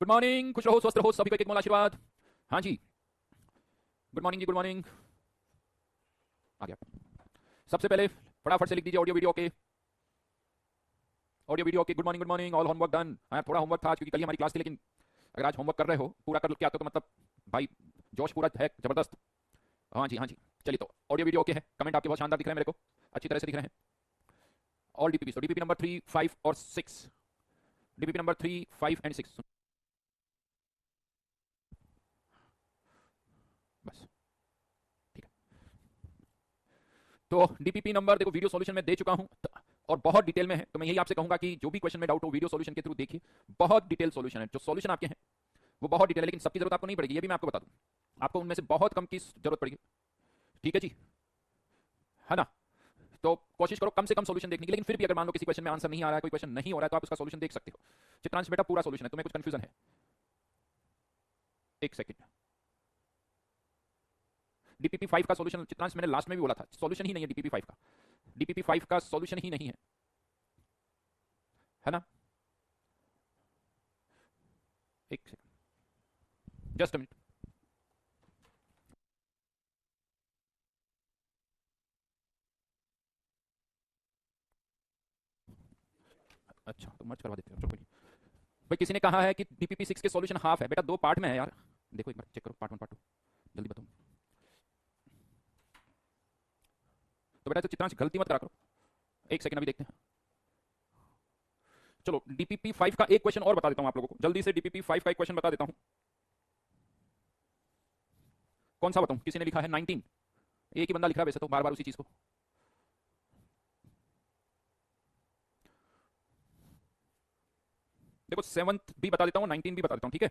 Good morning, खुश रहो, स्वस्थ रहो, सभी को एक मोल आशीर्वाद। हाँ जी, गुड मॉर्निंग जी, गुड मॉर्निंग। आ गया। सबसे पहले फटाफट से लिख दीजिए ऑडियो वीडियो के, ऑडियो वीडियो के। Good morning, good morning, all homework done. हाँ, थोड़ा होमवर्क था आज क्योंकि कल ही हमारी क्लास थी, लेकिन अगर आज होमवर्क कर रहे हो पूरा कर के आते हो तो मतलब भाई जोश पूरा है, जबरदस्त। हाँ जी, हाँ जी। चलिए, तो ऑडियो वीडियो के है, कमेंट आपके बहुत शानदार दिख रहे हैं मेरे को, अच्छी तरह से दिख रहे हैं। ऑल डीपीपी, तो डीपीपी नंबर 3, 5 और 6, डीपीपी नंबर 3, 5 एंड 6 बस, ठीक है। तो डीपीपी नंबर देखो, वीडियो सॉल्यूशन में दे चुका हूं और बहुत डिटेल में है, तो मैं यही आपसे कहूंगा कि जो भी क्वेश्चन में डाउट हो वीडियो सॉल्यूशन के थ्रू देखिए, बहुत डिटेल सॉल्यूशन है। जो सॉल्यूशन आपके हैं वो बहुत डिटेल है, लेकिन सबकी जरूरत आपको नहीं पड़ेगी, ये भी मैं आपको बता दूं। आपको उनमें से बहुत कम की जरूरत पड़ेगी, ठीक है जी, है ना। तो कोशिश करो कम से कम सॉल्यूशन देखने की, लेकिन फिर भी अगर मान लो किसी क्वेश्चन में आंसर नहीं आ रहा है, कोई क्वेश्चन नहीं हो रहा है, तो आप उसका सॉल्यूशन देख सकते हो। चित्रांश बेटा पूरा सॉल्यूशन है, तुम्हें कुछ कंफ्यूजन है? एक सेकंड। डीपीपी 5 का सॉल्यूशन चित्रांश मैंने लास्ट में भी बोला था, सॉल्यूशन ही नहीं है डीपीपी 5 का, डीपीपी 5 का सॉल्यूशन ही नहीं है ना। एक सेकंड, जस्ट अ मिनट। अच्छा, तो मर्ज करवा देते हो, चलो कोई नहीं। भाई किसी ने कहा है कि डीपीपी 6 के सॉल्यूशन हाफ है, बेटा दो पार्ट में है यार। देखो एक बार चेक करो, पार्ट 1 पार्ट 2, जल्दी बताओ। तो बेटा तो चित्रांश गलती मत करा करो, एक सेकंड अभी देखते हैं। चलो डीपीपी 5 का एक क्वेश्चन और बता देता हूं आप लोगों को, जल्दी से डीपीपी 5 का एक क्वेश्चन बता देता हूं। कौन सा बताऊं? किसी ने लिखा है 19, एक ही बंदा लिख रहा है वैसे तो बार बार उसी चीज को। देखो 7th भी बता देता हूं, 19 भी बता देता हूं, ठीक है।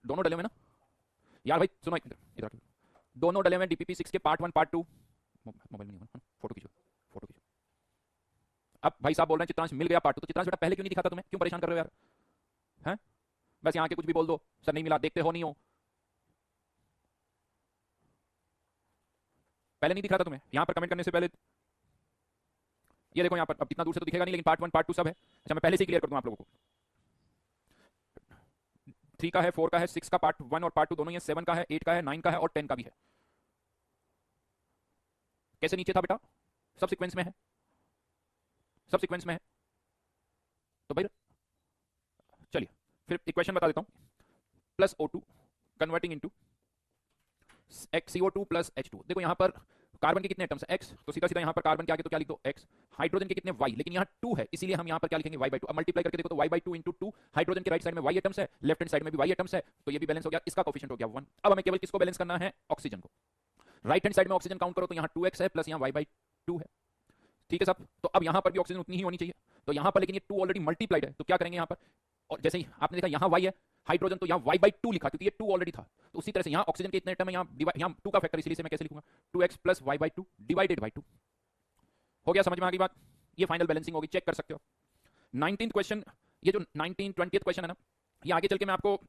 दोनों डले हुए ना यार, भाई सुनो इधर इधर। दोनों डले हुए डीपीपी 6 के पार्ट 1 पार्ट 2। मोबाइल में नहीं होगा, फोटो खींचो, फोटो खींचो। अब भाई साहब बोल रहे हैं चित्रांश मिल गया पार्ट 2, तो चित्रांश बेटा पहले क्यों नहीं दिखाता तुम्हें, क्यों परेशान कर रहे हो यार? हैं? बस यहाँ के कुछ भी बोल दो, सर नहीं मिला, देखते हो नहीं हो, पहले नहीं दिख रहा था तुम्हें यहाँ पर कमेंट करने से पहले? ये देखो यहाँ पर, अब इतना दूर से तो दिखेगा नहीं, लेकिन पार्ट 1 पार्ट 2 सब है। अच्छा मैं पहले से ही क्लियर कर दूं आप लोगों को। 3 का है, 4 का है, 6 का पार्ट 1 और पार्ट 2 दोनों ही है, 7 का है, 8 का है, 9 का है और 10 का भी है। कैसे नीचे था बेटा? सब सीक्वेंस में है, सब सीक्वेंस में है। तो भाई चलिए फिर इक्वेशन बता देता हूं। Plus O2 converting into CO2 plus H2। देखो यहाँ पर कार्बन के कितने एटम्स है? X, तो सीधा सीधा यहाँ पर कार्बन के आगे तो क्या लिख दो? X। हाइड्रोजन के कितने? Y, लेकिन यहाँ 2 है, इसीलिए हम यहाँ पर क्या लिखेंगे? Y/2। अब मल्टीप्लाई करके देखो तो Y/2 इंटू 2, हाइड्रोजन के राइट साइड में Y एटम्स है, लेफ्ट हैंड साइड में भी Y एटम्स है, तो ये भी बैलेंस हो गया, इसका कोफिशिएंट हो गया 1। अब हमें केवल किसको बैलेंस करना है? ऑक्सीजन को। राइट हैंड साइड में ऑक्सीजन काउंट करो तो यहाँ 2x है प्लस यहाँ Y/2 है, ठीक है सब। तो अब यहाँ पर भी ऑक्सीजन उतनी ही होनी चाहिए, तो यहाँ पर लेकिन ये 2 ऑलरेडी मल्टीप्लाइड है, तो क्या करेंगे यहाँ पर? और जैसे ही आपने देखा यहाँ Y है, हाइड्रोजन तो यहाँ Y/2 लिखा क्योंकि ये 2 ऑलरेडी था, तो उसी तरह से यहाँ ऑक्सीजन के इतने एटम है, यहाँ 2 का फैक्टर, इसलिए से मैं कैसे लिखूंगा? 2x plus Y/2 divided by 2। हो गया, समझ में आ गई बात? ये फाइनल बैलेंसिंग होगी, चेक कर सकते हो। 19th क्वेश्चन, ये जो 19-20th क्वेश्चन है ना, ये आगे चल के मैं आपको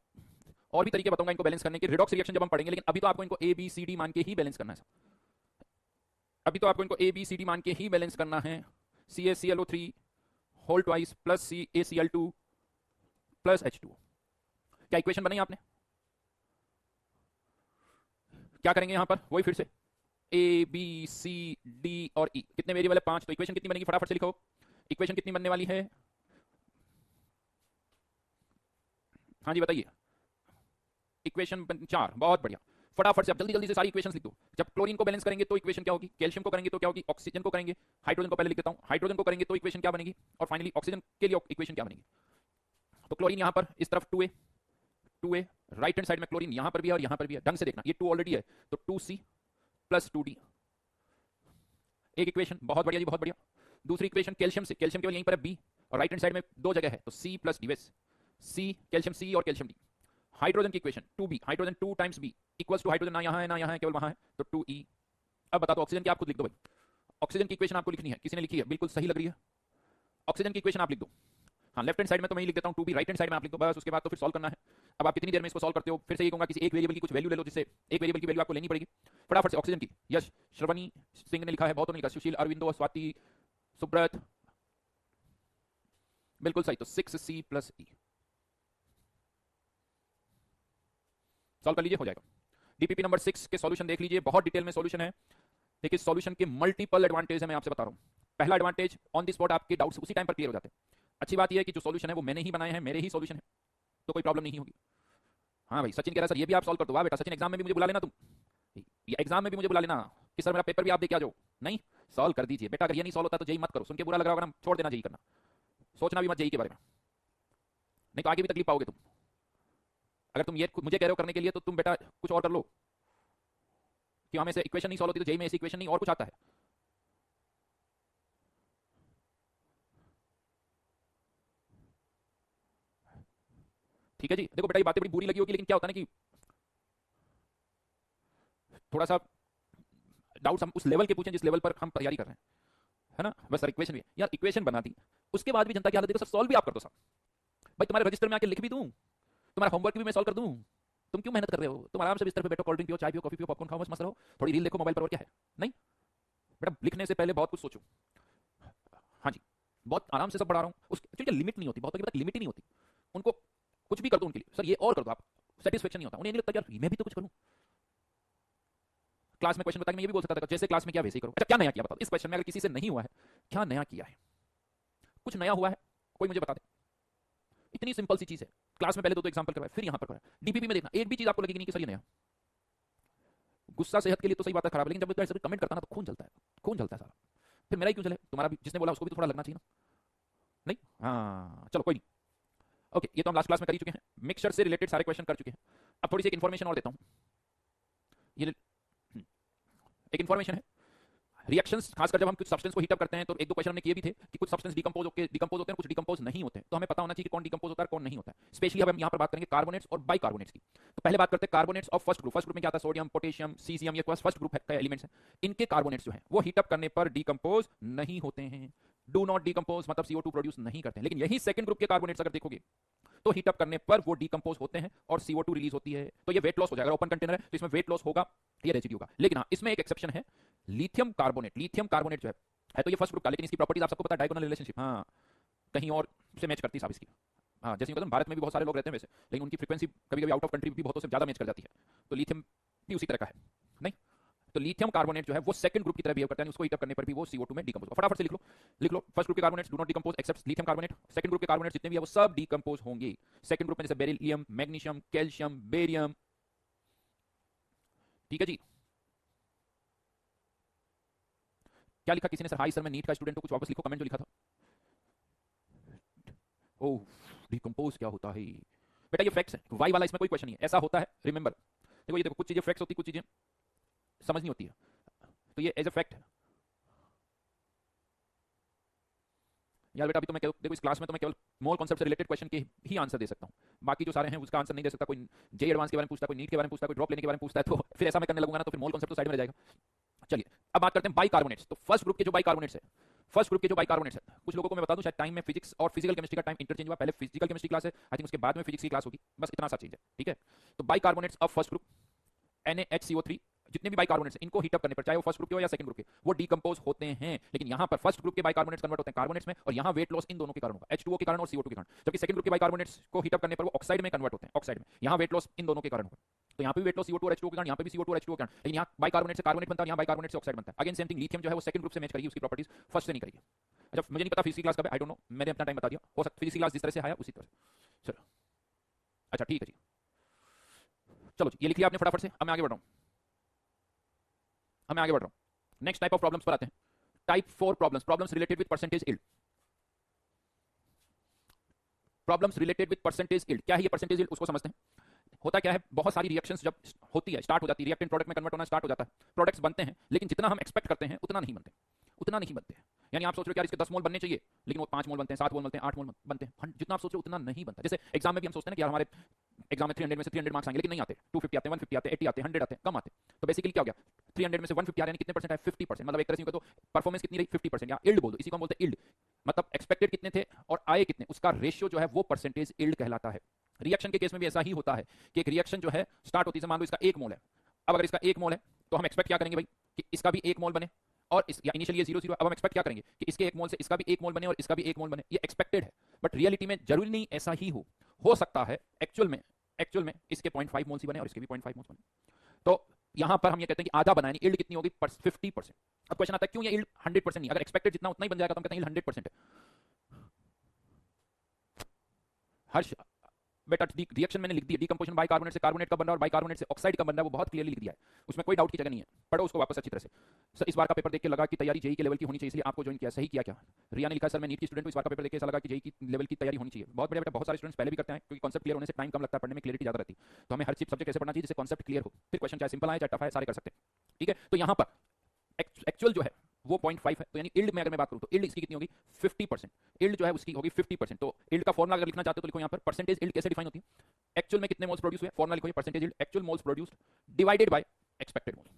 और भी तरीके बताऊंगा इनको बैलेंस करने के, रिडॉक्स रिएक्शन जब हम पढ़ेंगे, लेकिन अभी तो आपको इनको ABCD मान के ही बैलेंस करना है। अभी तो आपको इनको ABCD मान के ही बैलेंस करना है। CaClO3 whole twice plus CaCl2 plus H2। क्या इक्वेशन बनाई आपने? क्या करेंगे यहां पर? वही फिर से ABCD और E, कितने वेरिएबल है? 5, तो इक्वेशन कितनी बनेगी? फटाफट से लिखो, इक्वेशन कितनी बनने वाली है? हाँ जी बताइए। इक्वेशन 4, बहुत बढ़िया। फटाफट से अब जल्दी जल्दी से सारी इक्वेशंस लिख दो। जब क्लोरीन को बैलेंस करेंगे तो इक्वेशन क्या होगी? कैल्शियम को करेंगे तो क्या होगी? ऑक्सीजन को करेंगे, हाइड्रोजन को पहले लिख देता हूं, हाइड्रोजन को करेंगे तो इक्वेशन क्या बनेगी? और फाइनली ऑक्सीजन के लिए इक्वेशन क्या बनेगी? तो क्लोरीन यहां पर इस तरफ 2a, राइट हैंड साइड में क्लोरीन यहां पर भी है और यहां पर भी है, ढंग से देखना, ये 2 ऑलरेडी है, तो 2C प्लस 2D। एक इक्वेशन, बहुत बढ़िया जी, बहुत बढ़िया। दूसरी इक्वेशन कैल्शियम से, कैल्शियम केवल यहीं पर है B, और राइट हैंड साइड में 2 जगह है, तो C plus D, C calcium C और कैल्शियम D। हाइड्रोजन की equation 2B, hydrogen 2 times B equals two, hydrogen ना यहाँ है ना यहाँ है, केवल वहां है, तो 2E। अब बता दो ऑक्सीजन की, आप खुद लिख दो भाई। ऑक्सीजन की इक्वेशन आपको लिखनी है, किसी ने लिखी है, बिल्कुल सही लग रही है। ऑक्सीजन की इक्वेशन आप लिख दो। हाँ, लेफ्ट हैंड साइड में तो मैं लिख देता हूँ 2B, राइट हैंड साइड में आप लिख दो, बस उसके बाद तो फिर सॉल्व करना है। अब आप कितनी देर में इसको सॉल्व करते हो? फिर से ये कहूंगा किसी एक वेरिएबल की कुछ वैल्यू ले लो, जिससे एक वेरिएबल की वैल्यू आपको लेनी पड़ेगी। फटाफट से ऑक्सीजन की, यश श्रवणी सिंह ने लिखा है, बहुत ने लिखा, सुशील, अरविंदो, स्वाति, सुब्रत, बिल्कुल सही, तो 6C प्लस ई सॉल्व कर लीजिए, हो जाएगा। डीपीपी नंबर 6 के सॉल्यूशन देख लीजिए, बहुत डिटेल में सॉल्यूशन है। देखिए सॉल्यूशन के मल्टीपल एडवांटेज है, मैं आपसे बता रहा हूं। पहला एडवांटेज, ऑन द स्पॉट आपके डाउट्स उसी टाइम पर क्लियर हो जाते हैं। अच्छी बात यह है कि जो सॉल्यूशन है वो मैंने ही बनाए हैं, मेरे ही सॉल्यूशन है, तो कोई प्रॉब्लम नहीं होगी। हाँ भाई, सचिन कह रहा है सर ये भी आप सॉल्व कर दो। वाह बेटा सचिन, एग्जाम में भी मुझे बुला लेना तुम, ये एग्जाम में भी मुझे बुला लेना कि सर मेरा पेपर भी आप दे के आ जाओ। नहीं, सॉल्व कर दीजिए बेटा। अगर ये नहीं सॉल्व होता तो जेई मत करो, सुन के बुरा लग रहा होगा ना, छोड़ देना जेई करना, सोचना भी मत जेई के बारे में, नहीं तो आगे भी तकलीफ पाओगे तुम। अगर तुम ये मुझे कह रहे हो करने के लिए, तो तुम बेटा कुछ और कर लो कि हमें से इक्वेशन नहीं सॉल्व होती तो जेई में ऐसी इक्वेशन नहीं और कुछ आता है। ठीक है जी, देखो बेटा ये बातें बड़ी बुरी लगी होगी, लेकिन क्या होता है ना कि थोड़ा सा डाउट्स हम उस लेवल के पूछें जिस लेवल पर हम तैयारी कर रहे हैं, है ना। बस सर इक्वेशन भी यार, इक्वेशन बना दी, उसके बाद भी जनता की हालत देखो सर, सॉल्व भी आप कर दो साहब। भाई तुम्हारे रजिस्टर में आके लिख भी दूं, तुम्हारा होमवर्क भी मैं सॉल्व कर दूं, तुम क्यों मेहनत कर रहे हो? तुम आराम से बिस्तर पे बैठो, कोल्ड ड्रिंक पियो, चाय पियो, कॉफी पियो, पॉपकॉर्न खाओ, बस मस्त रहो, थोड़ी रील देखो मोबाइल पर, और क्या है। नहीं बेटा, लिखने से पहले बहुत कुछ सोचो। हाँ जी, बहुत आराम से सब पढ़ा रहा हूँ, उसकी लिमिट नहीं होती, बहुत की लिमिट ही नहीं होती। उनको कुछ भी कर दो उनके लिए, सर ये और कर दो आप, सेटिस्फेक्शन नहीं होता उन्हें, नहीं लगता यार मैं भी तो कुछ करूँ। क्लास में क्वेश्चन बता के मैं ये भी बोल सकता था जैसे क्लास में किया वैसे ही करो। अच्छा क्या नया किया बताओ इस क्वेश्चन में, अगर किसी से नहीं हुआ है, क्या नया किया है? कुछ नया हुआ है कोई मुझे बता दे। इतनी सिंपल सी चीज है, क्लास में पहले दो एग्जांपल करवाए, फिर यहां पर करवाए। डीपीपी में देखना, एक भी चीज आपको लगेगी नहीं कि सर ये नया। गुस्सा सेहत के लिए तो सही बात है, खराब है, लेकिन जब ऐसे कमेंट करता ना तो खून जलता है, खून जलता है सारा। फिर मेरा ही क्यों चले, तुम्हारा भी, जिसने बोला उसको भी तो थोड़ा लगना चाहिए ना। नहीं, हाँ चलो कोई नहीं। ओके, ये तो हम लास्ट क्लास में कर ही चुके हैं, मिक्सचर से रिलेटेड सारे क्वेश्चन कर चुके हैं। अब थोड़ी सी एक इन्फॉर्मेशन और देता हूं। ये एक इन्फॉर्मेशन है, रिएक्शंस खासकर जब हम कुछ सब्सटेंस को हीट अप करते हैं, तो एक दो क्वेश्चन हमने किए भी थे कि कुछ सब्सटेंस डिकम्पोज होते हैं, कुछ डिकम्पोज नहीं होते हैं, तो हमें पता होना चाहिए कि कौन डिकम्पोज होता है कौन नहीं होता है। स्पेशली अब हम यहां पर बात करेंगे कार्बोनेट्स और बाइकार्बोनेट्स की। तो पहले बात करते हैं carbonates of first group. First group में क्या आता है? सोडियम, पोटेशियम, सीजियम, ये फर्स्ट ग्रुप का एलिमेंट्स है। इनके कार्बोनेट्स जो हैं वो हीट अप करने पर डिकम्पोज नहीं होते हैं, डू नॉट डिकम्पोज, मतलब CO2 प्रोड्यूस नहीं करते हैं। लेकिन यही सेकंड ग्रुप के कार्बोनेट्स अगर देखोगे तो हीट अप करने पर वो डिकम्पोज होते हैं और CO2 रिलीज होती है, तो ये वेट लॉस हो जाएगा। ओपन कंटेनर है तो इसमें वेट लॉस होगा, ये रेसिड्यू होगा। लेकिन हाँ, इसमें एक एक्सेप्शन है, लिथियम कार्बोनेट। लिथियम कार्बोनेट जो है तो ये फर्स्ट ग्रुप का, लेकिन इसकी प्रॉपर्टीज आप सबको पता है, डायगोनल रिलेशनशिप, हाँ कहीं और से मैच करती है साहब इसकी। हाँ जैसे कहते हैं भारत में भी बहुत सारे लोग रहते हैं वैसे, लेकिन उनकी फ्रीक्वेंसी कभी कभी आउट ऑफ कंट्री भी बहुतों से ज्यादा मैच कर जाती है, तो लिथियम भी उसी तरह का है। नहीं, तो लिथियम कार्बोनेट जो है वो सेकंड ग्रुप की तरह बिहेव करता है, उसको हीट अप करने पर भी वो CO2 में डिकम्पोज। फटाफट से लिख लो फर्स्ट ग्रुप के carbonates do not decompose except lithium carbonate. Second group के कार्बोनेट्स जितने भी है वो सब डिकम्पोज होंगे। सेकंड ग्रुप में जैसे बेरिलियम, मैग्नीशियम, कैल्शियम, बेरियम। ठीक है जी, क्या लिखा किसी ने? सर हाई सर मैं नीट का स्टूडेंट हूं, कुछ वापस लिखो कमेंट जो लिखा था। ओह, डिकम्पोज क्या होता है बेटा? ये फैक्ट्स है, वाई वाला इसमें कोई क्वेश्चन नहीं है, ऐसा होता है, रिमेंबर। देखो ये देखो, कुछ चीजें फैक्ट्स होती, कुछ चीजें समझ नहीं होती है, तो ये एज अ फैक्ट है यार बेटा। अभी तो मैं देखो इस क्लास में तो मैं केवल मोल कॉन्सेप्ट से रिलेटेड क्वेश्चन के ही आंसर दे सकता हूं, बाकी जो सारे हैं उसका आंसर नहीं दे सकता। कोई जे एडवांस के बारे में पूछता है, कोई नीट के बारे में पूछता है, कोई ड्रॉप लेने के बारे में पूछता है, तो फिर ऐसा मैं करने लगूंगा ना तो फिर मोल कॉन्सेप्ट तो साइड में रह जाएगा। चलिए अब बात करते हैं बाइकार्बोनेट्स। तो फर्स्ट ग्रुप के जो बाइकार्बोनेट्स है, फर्स्ट ग्रुप के जो बाइकार्बोनेट्स है, कुछ लोगों को मैं बता दूं शायद टाइम में फिजिक्स और फिजिकल केमिस्ट्री का टाइम इंटरचेंज हुआ, पहले फिजिकल केमिस्ट्री क्लास है आई थिंक, उसके बाद में फिजिक्स की क्लास होगी, बस इतना सा चीज है। ठीक है, तो bicarbonates of first group NaHCO3, जितने भी बाइकार्बोनेट्स हैं इनको हीट अप करने पर, चाहे वो फर्स्ट ग्रुप के हो या सेकंड ग्रुप के, वो डिकम्पोज होते हैं। लेकिन यहां पर फर्स्ट ग्रुप के बाइकार्बोनेट्स कन्वर्ट होते हैं कार्बोनेट्स में, और यहां वेट लॉस इन दोनों के कारण होगा, H2O के कारण और CO2 के कारण। जबकि सेकंड ग्रुप के बाइकार्बोनेट्स को हीट अप करने पर वो ऑक्साइड में कन्वर्ट होते हैं, ऑक्साइड में, यहां वेट लॉस इन दोनों के कारण होगा। तो यहां पे भी वेट लॉस CO2 और H2O के कारण, यहां पे भी CO2 और H2O के कारण, लेकिन यहां बाइकार्बोनेट से कार्बोनेट बनता है, यहां बाइकार्बोनेट से ऑक्साइड बनता है। अगेन सेम थिंग, लिथियम जो है वो सेकंड ग्रुप से मैच करेगी, उसकी प्रॉपर्टीज फर्स्ट से नहीं करेगी। अच्छा मुझे नहीं पता फिजिक्स क्लास कब है, आई डोंट नो, मैंने अपना टाइम बता दिया, हो सकता फिजिक्स क्लास जिस तरह से आया उसी तरह से। चलो अच्छा ठीक है जी, चलो जी ये लिख लिया आपने फटाफट से। अब मैं आगे बढ़ रहा हूं, मैं आगे बढ़ रहा हूं, नेक्स्ट टाइप ऑफ प्रॉब्लम्स पर आते हैं। Type 4 problems, problems related with percentage yield. Problems related with percentage yield, क्या है ये परसेंटेज यील्ड, उसको समझते हैं। होता क्या है, बहुत सारी रिएक्शंस जब होती है, स्टार्ट हो जाती है, रिएक्टेंट प्रोडक्ट में कन्वर्ट होना स्टार्ट हो जाता है, प्रोडक्ट्स बनते हैं, लेकिन जितना हम एक्सपेक्ट करते हैं उतना नहीं बनते, उतना नहीं बनते हैं। यानी आप सोच रहे हो कि यार इसके 10 मोल बनने चाहिए, लेकिन वो 5 मोल बनते हैं, 7 मोल बनते हैं, 8 मोल बनते हैं, जितना आप सोच रहे हो उतना नहीं बनता। जैसे एग्जाम में भी हम सोचते हैं कि यार हमारे एग्जाम में 300 में से 300 मार्क्स आएंगे, लेकिन नहीं आते, 250 आते हैं, 150 आते हैं, 80 आते हैं, 100 आते हैं, कम आते हैं। तो बेसिकली क्या हो गया, 300 में से 150 आ रहे हैं, कितने परसेंट है? 50%। मतलब एक तरह से तो परफॉर्मेंस कितनी रही? 50%, या इल्ड बोल दो, इसी को हम बोलते हैं इल्ड, मतलब एक्सपेक्टेड कितने थे और आए कितने, उसका रेशियो जो है वो परसेंटेज इल्ड कहलाता है। रिएक्शन के केस में भी ऐसा ही होता है कि एक रिएक्शन जो है स्टार्ट होती है, मान लो इसका 1 मोल है, अब अगर इसका 1 मोल है तो हम एक्सपेक्ट क्या करेंगे भाई कि इसका भी 1 मोल बने, और इस या इनिशियली ये 0 0, अब हम एक्सपेक्ट क्या करेंगे कि इसके 1 मोल से इसका भी 1 मोल बने और इसका भी 1 मोल बने, ये एक्सपेक्टेड है। बट रियलिटी में जरूरी नहीं ऐसा ही हो सकता है एक्चुअल में इसके 0.5 मोल्स ही बने और इसके भी 0.5 मोल्स बने। तो यहां पर हम ये कहते हैं कि आधा बना है, यील्ड कितनी होगी 50%। अब क्वेश्चन आता है क्यों ये यील्ड 100% नहीं, अगर एक्सपेक्टेड जितना उतना ही बन जाएगा तो हम कहते हैं यील्ड 100% है। हर्ष बेटा रिएक्शन मैंने लिख दी है, डिकंपोजिशन बाइकार्बोनेट से कार्बोनेट का बन रहा है और बाइकार्बोनेट से ऑक्साइड का बन रहा है, वो बहुत क्लियरली लिख दिया है, उसमें कोई डाउट की जगह नहीं है, पढ़ो उसको वापस अच्छी तरह से। सर इस बार का पेपर देख के लगा कि तैयारी जेई के लेवल की होनी चाहिए इसलिए आपको ज्वाइन किया, सही किया क्या? रिया ने लिखा सर मैं नीट की स्टूडेंट हूं, इस बार का पेपर देख के ऐसा लगा कि जेई की लेवल की तैयारी होनी चाहिए। बहुत बढ़िया बेटा, बहुत सारे स्टूडेंट्स पहले भी करते हैं क्योंकि कॉन्सेप्ट क्लियर होने से टाइम कम लगता है, पढ़ने में क्लियरिटी ज्यादा रहती है। तो हमें हर चीज सब्जेक्ट कैसे पढ़ना चाहिए जिससे कॉन्सेप्ट क्लियर हो, फिर क्वेश्चन चाहे सिंपल आए चाहे टफ आए सारे कर सकते हैं। ठीक है, तो यहां पर एक्चुअल जो है वो 0.5 है, तो यानी इल्ड में अगर मैं बात करूं तो इल्ड इसकी कितनी होगी 50%, इल्ड जो है उसकी होगी 50%। तो इल्ड का फॉर्मूला अगर लिखना चाहते हो तो लिखो यहां पर परसेंटेज इल्ड कैसे डिफाइन होती है, एक्चुअल में कितने मोल्स प्रोड्यूस हुए, फॉर्मूला लिखो percentage yield actual moles produced divided by expected moles,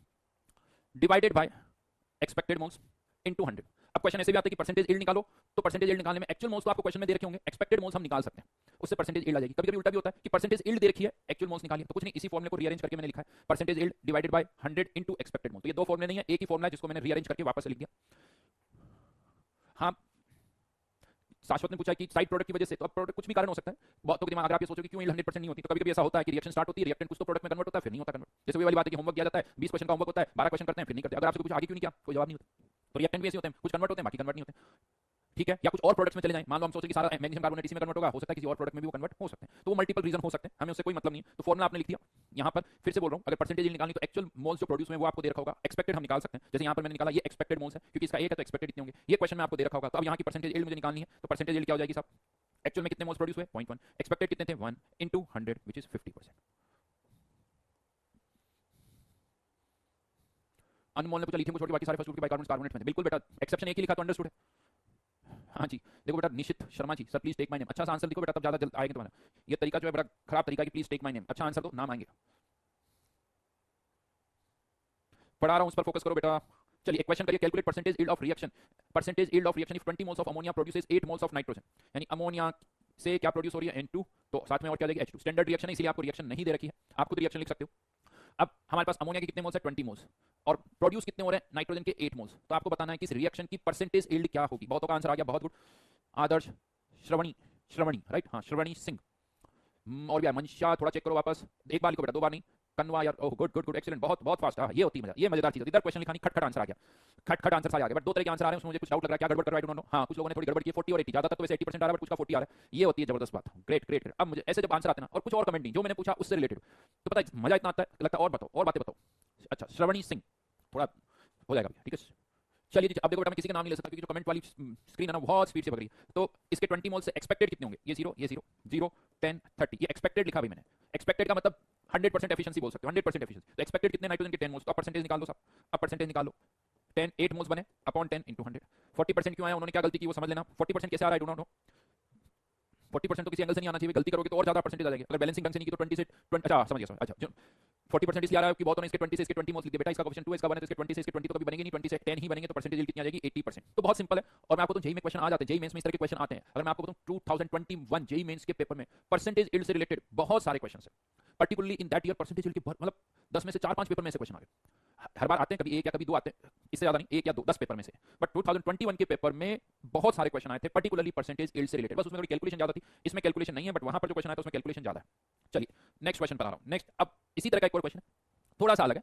divided by expected moles into 100। अब क्वेश्चन ऐसे भी आता है कि परसेंटेज इल्ड निकालो, तो परसेंटेज इल्ड निकालने में एक्चुअल मोल्स तो आपको क्वेश्चन में दे रखे होंगे, एक्सपेक्टेड मोल्स हम निकाल सकते हैं, उससे परसेंटेज इल्ड आ जाएगी। कभी कभी उल्टा भी होता है कि परसेंटेज इल्ड दे रखी है एक्चुअल मोल्स निकालिए, तो कुछ नहीं इसी फॉर्मूले को रीअरेंज करके मैंने लिखा है percentage yield divided by 100 into expected mole. तो ये दो फॉर्मूले नहीं है, एक ही फॉर्मूला है जिसको मैंने रीअरेंज करके वापस लिख दिया। हाँ शाश्वत ने पूछा कि साइड प्रोडक्ट की वजह से, तो अब प्रोडक्ट कुछ भी कारण हो सकता है, बहुतों के दिमाग अगर आप ये सोचो कि क्यों 100% नहीं होती, तो कभी कभी ऐसा होता है कि रिएक्शन स्टार्ट होती है, रिएक्टेंट कुछ तो प्रोडक्ट में कन्वर्ट होता है फिर नहीं होता कन्वर्ट। जैसे वही वाली बात है कि होमवर्क दिया जाता है 20 क्वेश्चन का होमवर्क होता है, 12 क्वेश्चन करते हैं फिर नहीं करते, अगर आपसे कुछ आगे क्यों नहीं किया कोई जवाब नहीं होता। तो रिएक्टेंट भी ऐसे होते हैं, कुछ कन्वर्ट होते हैं बाकी कन्वर्ट नहीं होते, ठीक है, या कुछ और प्रोडक्ट्स में चले जाएं, मान लो हम सोचें कि सारा मैग्नीशियम कार्बोनेट इसी में कन्वर्ट होगा, हो सकता है किसी और प्रोडक्ट में भी वो कन्वर्ट हो सकते हैं, तो वो मल्टीपल रीजन हो सकते हैं, हमें उससे कोई मतलब नहीं है। तो फॉर्मूला आपने लिख दिया यहां पर, फिर से बोल रहा हूं अगर परसेंटेज निकालनी तो एक्चुअल मोल्स जो प्रोड्यूस हुए वो आपको दे रखा होगा, एक्सपेक्टेड हम निकाल सकते हैं, जैसे यहां पर मैंने निकाला ये एक्सपेक्टेड मोल्स है क्योंकि इसका एक है तो एक्सपेक्टेड कितने होंगे ये क्वेश्चन में आपको दे रखा होगा। तो अब यहां की परसेंटेज इल्ड मुझे निकालनी है, तो परसेंटेज इल्ड क्या हो जाएगी साहब, एक्चुअल में कितने मोल्स प्रोड्यूस हुए 0.1, एक्सपेक्टेड कितने थे 1 इनटू 100 व्हिच इज 50%। अनमोल ने पूछा लिथियम को छोड़ के बाकी सारे फर्स्ट ग्रुप के बाइकार्बोनेट कार्बोनेट में, बिल्कुल बेटा एक्सेप्शन एक ही लिखा तो अंडरस्टूड है। हाँ जी देखो बेटा Nishit Sharma ji sir please take my name, अच्छा सा आंसर लिखो बेटा तब ज्यादा जल्द आएगा तुम्हारा, ये तरीका जो है बड़ा खराब तरीका है कि प्लीज टेक माय नेम, अच्छा आंसर दो नाम आएंगे। पढ़ा रहा हूं उस पर फोकस करो बेटा। चलिए एक क्वेश्चन करिए, calculate percentage yield of reaction, percentage yield of reaction if 20 moles of ammonia produces 8 moles of nitrogen, यानी अमोनिया से क्या प्रोड्यूस हो रही है N2, तो साथ में और क्या जाएगी H2। स्टैंडर्ड रिएक्शन है इसलिए आपको रिएक्शन नहीं दे रखी है, आप खुद रिएक्शन लिख सकते हो। अब हमारे पास अमोनिया के कितने मोल्स है 20 मोल्स और प्रोड्यूस कितने हो रहे हैं नाइट्रोजन के 8 मोल्स, तो आपको बताना है कि इस रिएक्शन की परसेंटेज यील्ड क्या होगी। बहुतों का आंसर आ गया, बहुत गुड आदर्श श्रवणी राइट, हाँ श्रवणी सिंह, और भी मंशा थोड़ा चेक करो वापस, एक बार लिखो बेटा दो बार नहीं, कन्वा यार, oh good good good excellent, बहुत बहुत फास्ट, ये होती है मजा, ये मजेदार चीज होती है। इधर क्वेश्चन लिखा नहीं खट आंसर आ गया, खट आंसर सारे आ गए, बट दो तरह के आंसर आ रहे हैं उसमें मुझे कुछ डाउट लग रहा है क्या गड़बड़ कर रहा है, आई डोंट नो। हाँ कुछ लोगों ने थोड़ी गड़बड़ की 40 और 80, ज्यादातर तो वैसे 80% आ रहा है बट कुछ का 40 आ रहा है, ये होती है जबरदस्त बात, ग्रेट ग्रेट ग्रेट। अब मुझे ऐसे जब आंसर आते हैं ना और कुछ और कमेंट नहीं जो मैंने पूछा उससे रिलेटेड, तो पता है मजा इतना आता है लगता है और बताओ और बातें बताओ। अच्छा श्रवणी सिंह थोड़ा हो जाएगा ठीक है। चलिए जी अब देखो बेटा मैं किसी का नाम नहीं ले सकता क्योंकि जो कमेंट वाली स्क्रीन है ना बहुत स्पीड से भग रही है, तो इसके 20 मोल से एक्सपेक्टेड कितने होंगे, ये 0 0 10 30, ये एक्सपेक्टेड लिखा भी मैंने, एक्सपेक्टेड का मतलब 100% एफिशिएंसी बोल सकते हो, 100% एफिशिएंसी। तो एक्सपेक्टेड कितने नाइट्रोजन के 10 मोल्स, तो परसेंटेज निकाल लो साहब, अब परसेंटेज निकालो 10 8 मोल्स बने अपॉन 10 इनटू 100। 40% क्यों आया, उन्होंने क्या गलती की वो समझ लेना, 40% कैसे आ रहा है आई डोंट नो, 40% तो किसी एंगल से नहीं आना चाहिए, गलती करोगे तो और ज्यादा परसेंटेज आ जाएगी, अगर बैलेंसिंग ढंग से नहीं की तो 20 से 20, अच्छा समझ गया, अच्छा 40% इसलिए आ रहा है कि बहुतों ने इसके 20 से इसके 20 मोल्स लिख दिए, बेटा इसका कोएफिशिएंट 2 इसका 1 है तो इसके 20 से इसके 20 तो कभी बनेगी नहीं, 20 से 10 ही बनेंगे, तो परसेंटेज कितनी आ जाएगी 80%। तो बहुत सिंपल है, और मैं आपको तो जेई में क्वेश्चन आ जाते हैं, जेई मेंस में इस तरह के क्वेश्चन आते हैं। अगर मैं आपको बताऊं 2021 जेई मेंस के पेपर में परसेंटेज यील्ड से रिलेटेड बहुत सारे क्वेश्चन है, particularly in that year percentage yield के मतलब 10 में से 4-5 पेपर में ऐसे क्वेश्चन आ गए, हर बार आते हैं, कभी एक या कभी दो आते हैं, इससे ज्यादा नहीं, एक या दो 10 पेपर में से, बट 2021 के पेपर में बहुत सारे क्वेश्चन आए थे पर्टिकुलरली परसेंटेज यील्ड से रिलेटेड, बस उसमें थोड़ी कैलकुलेशन ज्यादा थी, इसमें कैलकुलेशन नहीं है बट वहां पर जो क्वेश्चन आया था उसमें कैलकुलेशन ज्यादा है। चलिए नेक्स्ट क्वेश्चन बता रहा हूं, नेक्स्ट अब इसी तरह का एक और क्वेश्चन थोड़ा सा अलग है,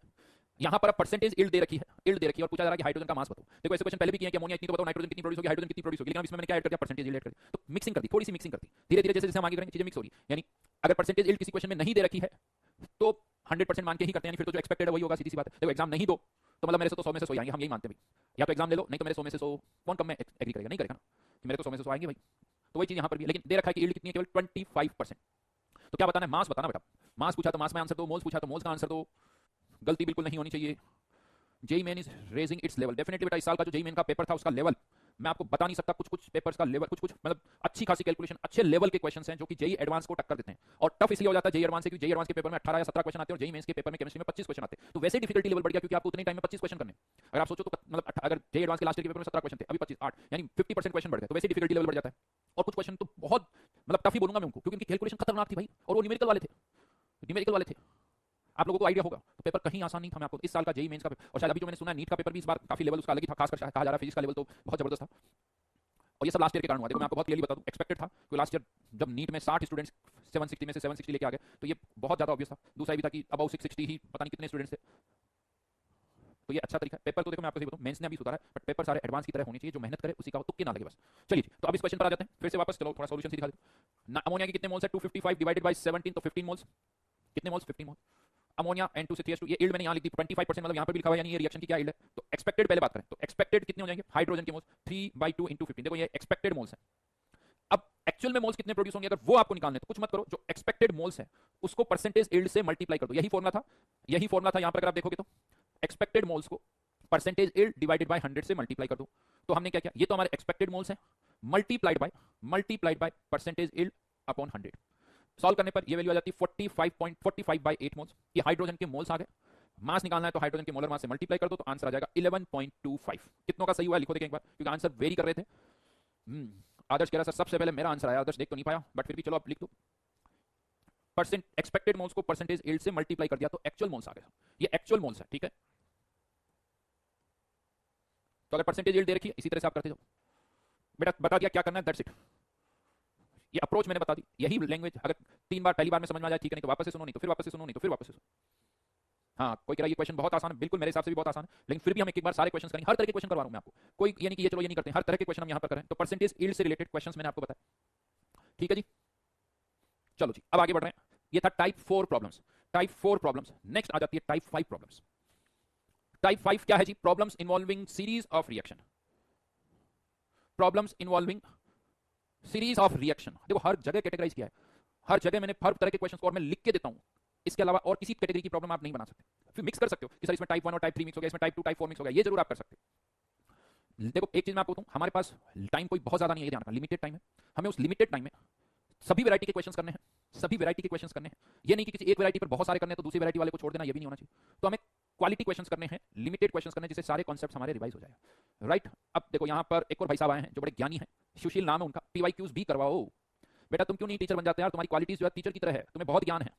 यहां पर परसेंटेज यील्ड दे रखी है और पूछा जा रहा है कि हाइड्रोजन का मास बताओ। देखो ऐसे क्वेश्चन पहले भी किए हैं कि अमोनिया इतनी तो बताओ, नाइट्रोजन कितनी प्रोड्यूस होगी, हाइड्रोजन कितनी प्रोड्यूस होगी, लेकिन इसमें मैंने क्या ऐड कर दिया परसेंटेज यील्ड ऐड कर दी, तो मिक्सिंग कर दी, थोड़ी सी मिक्सिंग कर दी, धीरे धीरे जैसे जैसे हम आगे करेंगे चीजें मिक्स हो रही है। यानी अगर परसेंटेज यील्ड किसी क्वेश्चन में नहीं दे रखी है तो 100% मान के ही करते हैं, फिर तो जो एक्सपेक्टेड है वही होगा, सीधी सी बात है। देखो एग्जाम नहीं दो तो मतलब मेरे से तो 100 में से 100 आएंगे, हम यही मानते हैं भाई, या तो एग्जाम ले लो नहीं तो मेरे 100 में से 100 कौन कम में एग्री करेगा, नहीं करेगा ना कि मेरे तो 100 में से 100 आएंगे भाई, तो वही चीज यहां पर भी, लेकिन दे रखा है कि यील्ड कितनी है केवल 25%। तो क्या बताना है, मास बताना बेटा, मास पूछा तो मास में आंसर दो, मोल्स पूछा तो मोल्स का आंसर दो, गलती बिल्कुल नहीं होनी चाहिए। JEE main is raising its level, definitely बेटा इस साल का जो जेई मेन का पेपर था उसका लेवल मैं आपको बता नहीं सकता, कुछ कुछ पेपर्स का लेवल कुछ कुछ मतलब अच्छी खासी कैलकुलेशन अच्छे लेवल के क्वेश्चंस हैं जो कि जेई एडवांस को टक्कर देते हैं, और टफ इसलिए हो जाता है जेई एडवांस से क्योंकि जेई एडवांस के पेपर में 18 या 17 क्वेश्चन आते हैं और जेई मेंस के पेपर में केमिस्ट्री में 25 क्वेश्चन आते हैं, तो वैसे डिफिकल्टी लेवल बढ़ गया क्योंकि आपको उतने टाइम में 25 क्वेश्चन करने। अगर आप सोचो तो मतलब अगर जेई एडवांस के लास्ट ईयर के पेपर में 17 क्वेश्चन थे, अभी 25 8 यानी 50% क्वेश्चन बढ़ गए, तो वैसे डिफिकल्टी लेवल बढ़ जाता है। और कुछ क्वेश्चन तो बहुत मतलब टफ ही बोलूंगा मैं उनको क्योंकि उनकी कैलकुलेशन खतरनाक थी भाई, और वो न्यूमेरिकल वाले थे, न्यूमेरिकल वाले थे, आप लोगों को आइडिया होगा, तो पेपर कहीं आसान नहीं था। मैं आपको इस साल का जेई मेंस का और शायद अभी जो मैंने सुना है नीट का पेपर भी इस बार काफी लेवल उसका अलग ही था, खासकर कहा जा रहा है फिजिक्स का लेवल तो बहुत जबरदस्त था। और ये सब लास्ट ईयर के कारण हुआ। देखो मैं आपको बहुत क्लियरली बता दूं, एक्सपेक्टेड था कि लास्ट ईयर जब नीट में 60 स्टूडेंट्स 760 में से 760 लेके आ गए तो ये बहुत ज्यादा ऑब्वियस था। दूसरा भी था कि अबाउट 660 ही पता नहीं कितने स्टूडेंट्स थे, तो ये अच्छा तरीका है। पेपर तो देखो मैं आपको सही बताऊं, मेंस ने अभी सुधारा है, बट पेपर सारे एडवांस की तरह होने चाहिए, जो मेहनत करे उसी का तुक्के ना लगे बस। चलिए जी, तो अब इस क्वेश्चन पर आ जाते हैं फिर से वापस। चलो थोड़ा सॉल्यूशन दिखा देते। अमोनिया के कितने मोल्स है? 255 डिवाइडेड बाय 17, तो 15 मोल्स। कितने मोल्स? 15 मोल्स। अमोनिया N2CH2, ये यील्ड मैंने यहाँ लिख दी 25%, मतलब यहाँ पर भी लिखा हुआ है, यानी ये रिएक्शन की क्या यील्ड है। तो एक्सपेक्टेड पहले बात करें तो एक्सपेक्टेड कितने हो जाएंगे हाइड्रोजन के मोल्स? 3/2 × 15। देखो ये एक्सपेक्टेड मोल्स है। अब एक्चुअल में मोल्स कितने प्रोड्यूस होंगे अगर वो आपको निकालने, तो कुछ मत करो, जो एक्सपेक्टेड मोल्स है उसको परसेंटेज यील्ड से मल्टीप्लाई कर दो। यही फॉर्मुला था, यही फॉर्मुला था यहाँ पर। अगर आप देखोगे तो एक्सपेक्टेड मोल्स को परसेंटेज यील्ड डिवाइडेड बाय 100 से मल्टीप्लाई कर दो। तो हमने क्या किया, ये तो हमारे एक्सपेक्टेड मोल्स है, multiplied by percentage yield upon 100। Solve करने पर ये वैल्यू आ जाती है 45.45/8 मोल्स। ये हाइड्रोजन के मोल्स आ गए। मास निकालना है तो हाइड्रोजन के मोलर मास से मल्टीप्लाई कर दो, तो आंसर आ जाएगा 11.25। कितनों का सही हुआ लिखो, देखें एक बार, क्योंकि आंसर वेरी कर रहे थे। आदर्श कह रहा सर सबसे पहले मेरा आंसर आया, आदर्श देख तो नहीं पाया, बट फिर भी चलो आप लिख दो। परसेंट एक्सपेक्टेड मोल्स को परसेंटेज यील्ड से मल्टीप्लाई कर दिया तो एक्चुअल मोल्स आ गए। ये एक्चुअल मोल्स है, ठीक है। तो अगर परसेंटेज यील्ड दे रखी है इसी तरह से आप करते जाओ। बेटा बता दिया क्या करना है, दैट्स इट। ये अप्रोच मैंने बता दी, यही लैंग्वेज अगर 3 बार पहली बार में समझ में आ जाए ठीक है, नहीं तो वापस से सुनो, नहीं तो फिर वापस से सुनो, नहीं तो फिर वापस से सुनो। हाँ, कोई कह रहा है ये क्वेश्चन बहुत आसान है, बिल्कुल मेरे हिसाब से भी बहुत आसान है, लेकिन फिर भी हम एक बार सारे क्वेश्चन करेंगे, हर तरह के क्वेश्चन करवा रहा हूं मैं आपको। कोई ये नहीं कि ये चलो ये नहीं करते, हर तरह के क्वेश्चन हम यहाँ पर करें। तो परसेंटेज यील्ड से रिलेटेड क्वेश्चन मैंने आपको बताया, ठीक है जी। चलो जी अब आगे बढ़ रहे हैं। ये था type 4 problems. Type 4 problems, next आ जाती है टाइप 5 प्रॉब्लम्स। टाइप 5 क्या है जी? Problems involving series of reaction. Problems involving series of reaction. देखो हर जगह कैटेगराइज किया है, हर जगह मैंने हर तरह के क्वेश्चन को और मैं लिख के देता हूं। इसके अलावा और किसी कैटेगरी की प्रॉब्लम आप नहीं बना सकते। फिर मिक्स कर सकते हो कि सर इसमें टाइप 1 और टाइप 3 मिक्स हो गया, इसमें टाइप 2 टाइप 4 मिक्स हो गया, ये जरूर आप कर सकते हो। देखो एक चीज मैं आपको बताऊं, हमारे पास टाइम कोई बहुत ज्यादा नहीं है, ध्यान रखना, लिमिटेड टाइम है। हमें उस लिमिटेड टाइम में सभी वैरायटी के क्वेश्चंस करने हैं, सभी वैरायटी के क्वेश्चंस करने हैं। ये नहीं कि किसी एक वैरायटी पर बहुत सारे करने हैं तो दूसरी वैरायटी वाले को छोड़ देना, ये भी नहीं होना चाहिए। तो हमें क्वालिटी क्वेश्चंस करने हैं, लिमिटेड क्वेश्चंस करने हैं, जिससे सारे कॉन्सेप्ट्स हमारे रिवाइज हो जाए। राइट, अब देखो यहाँ पर एक और भाई साहब आए हैं जो बड़े ज्ञानी हैं, सुशील नाम है उनका। PYQs भी करवाओ। बेटा तुम क्यों नहीं टीचर बन जाते यार? तुम्हारी क्वालिटीज जो है टीचर की तरह है, तुम्हें बहुत ज्ञान है।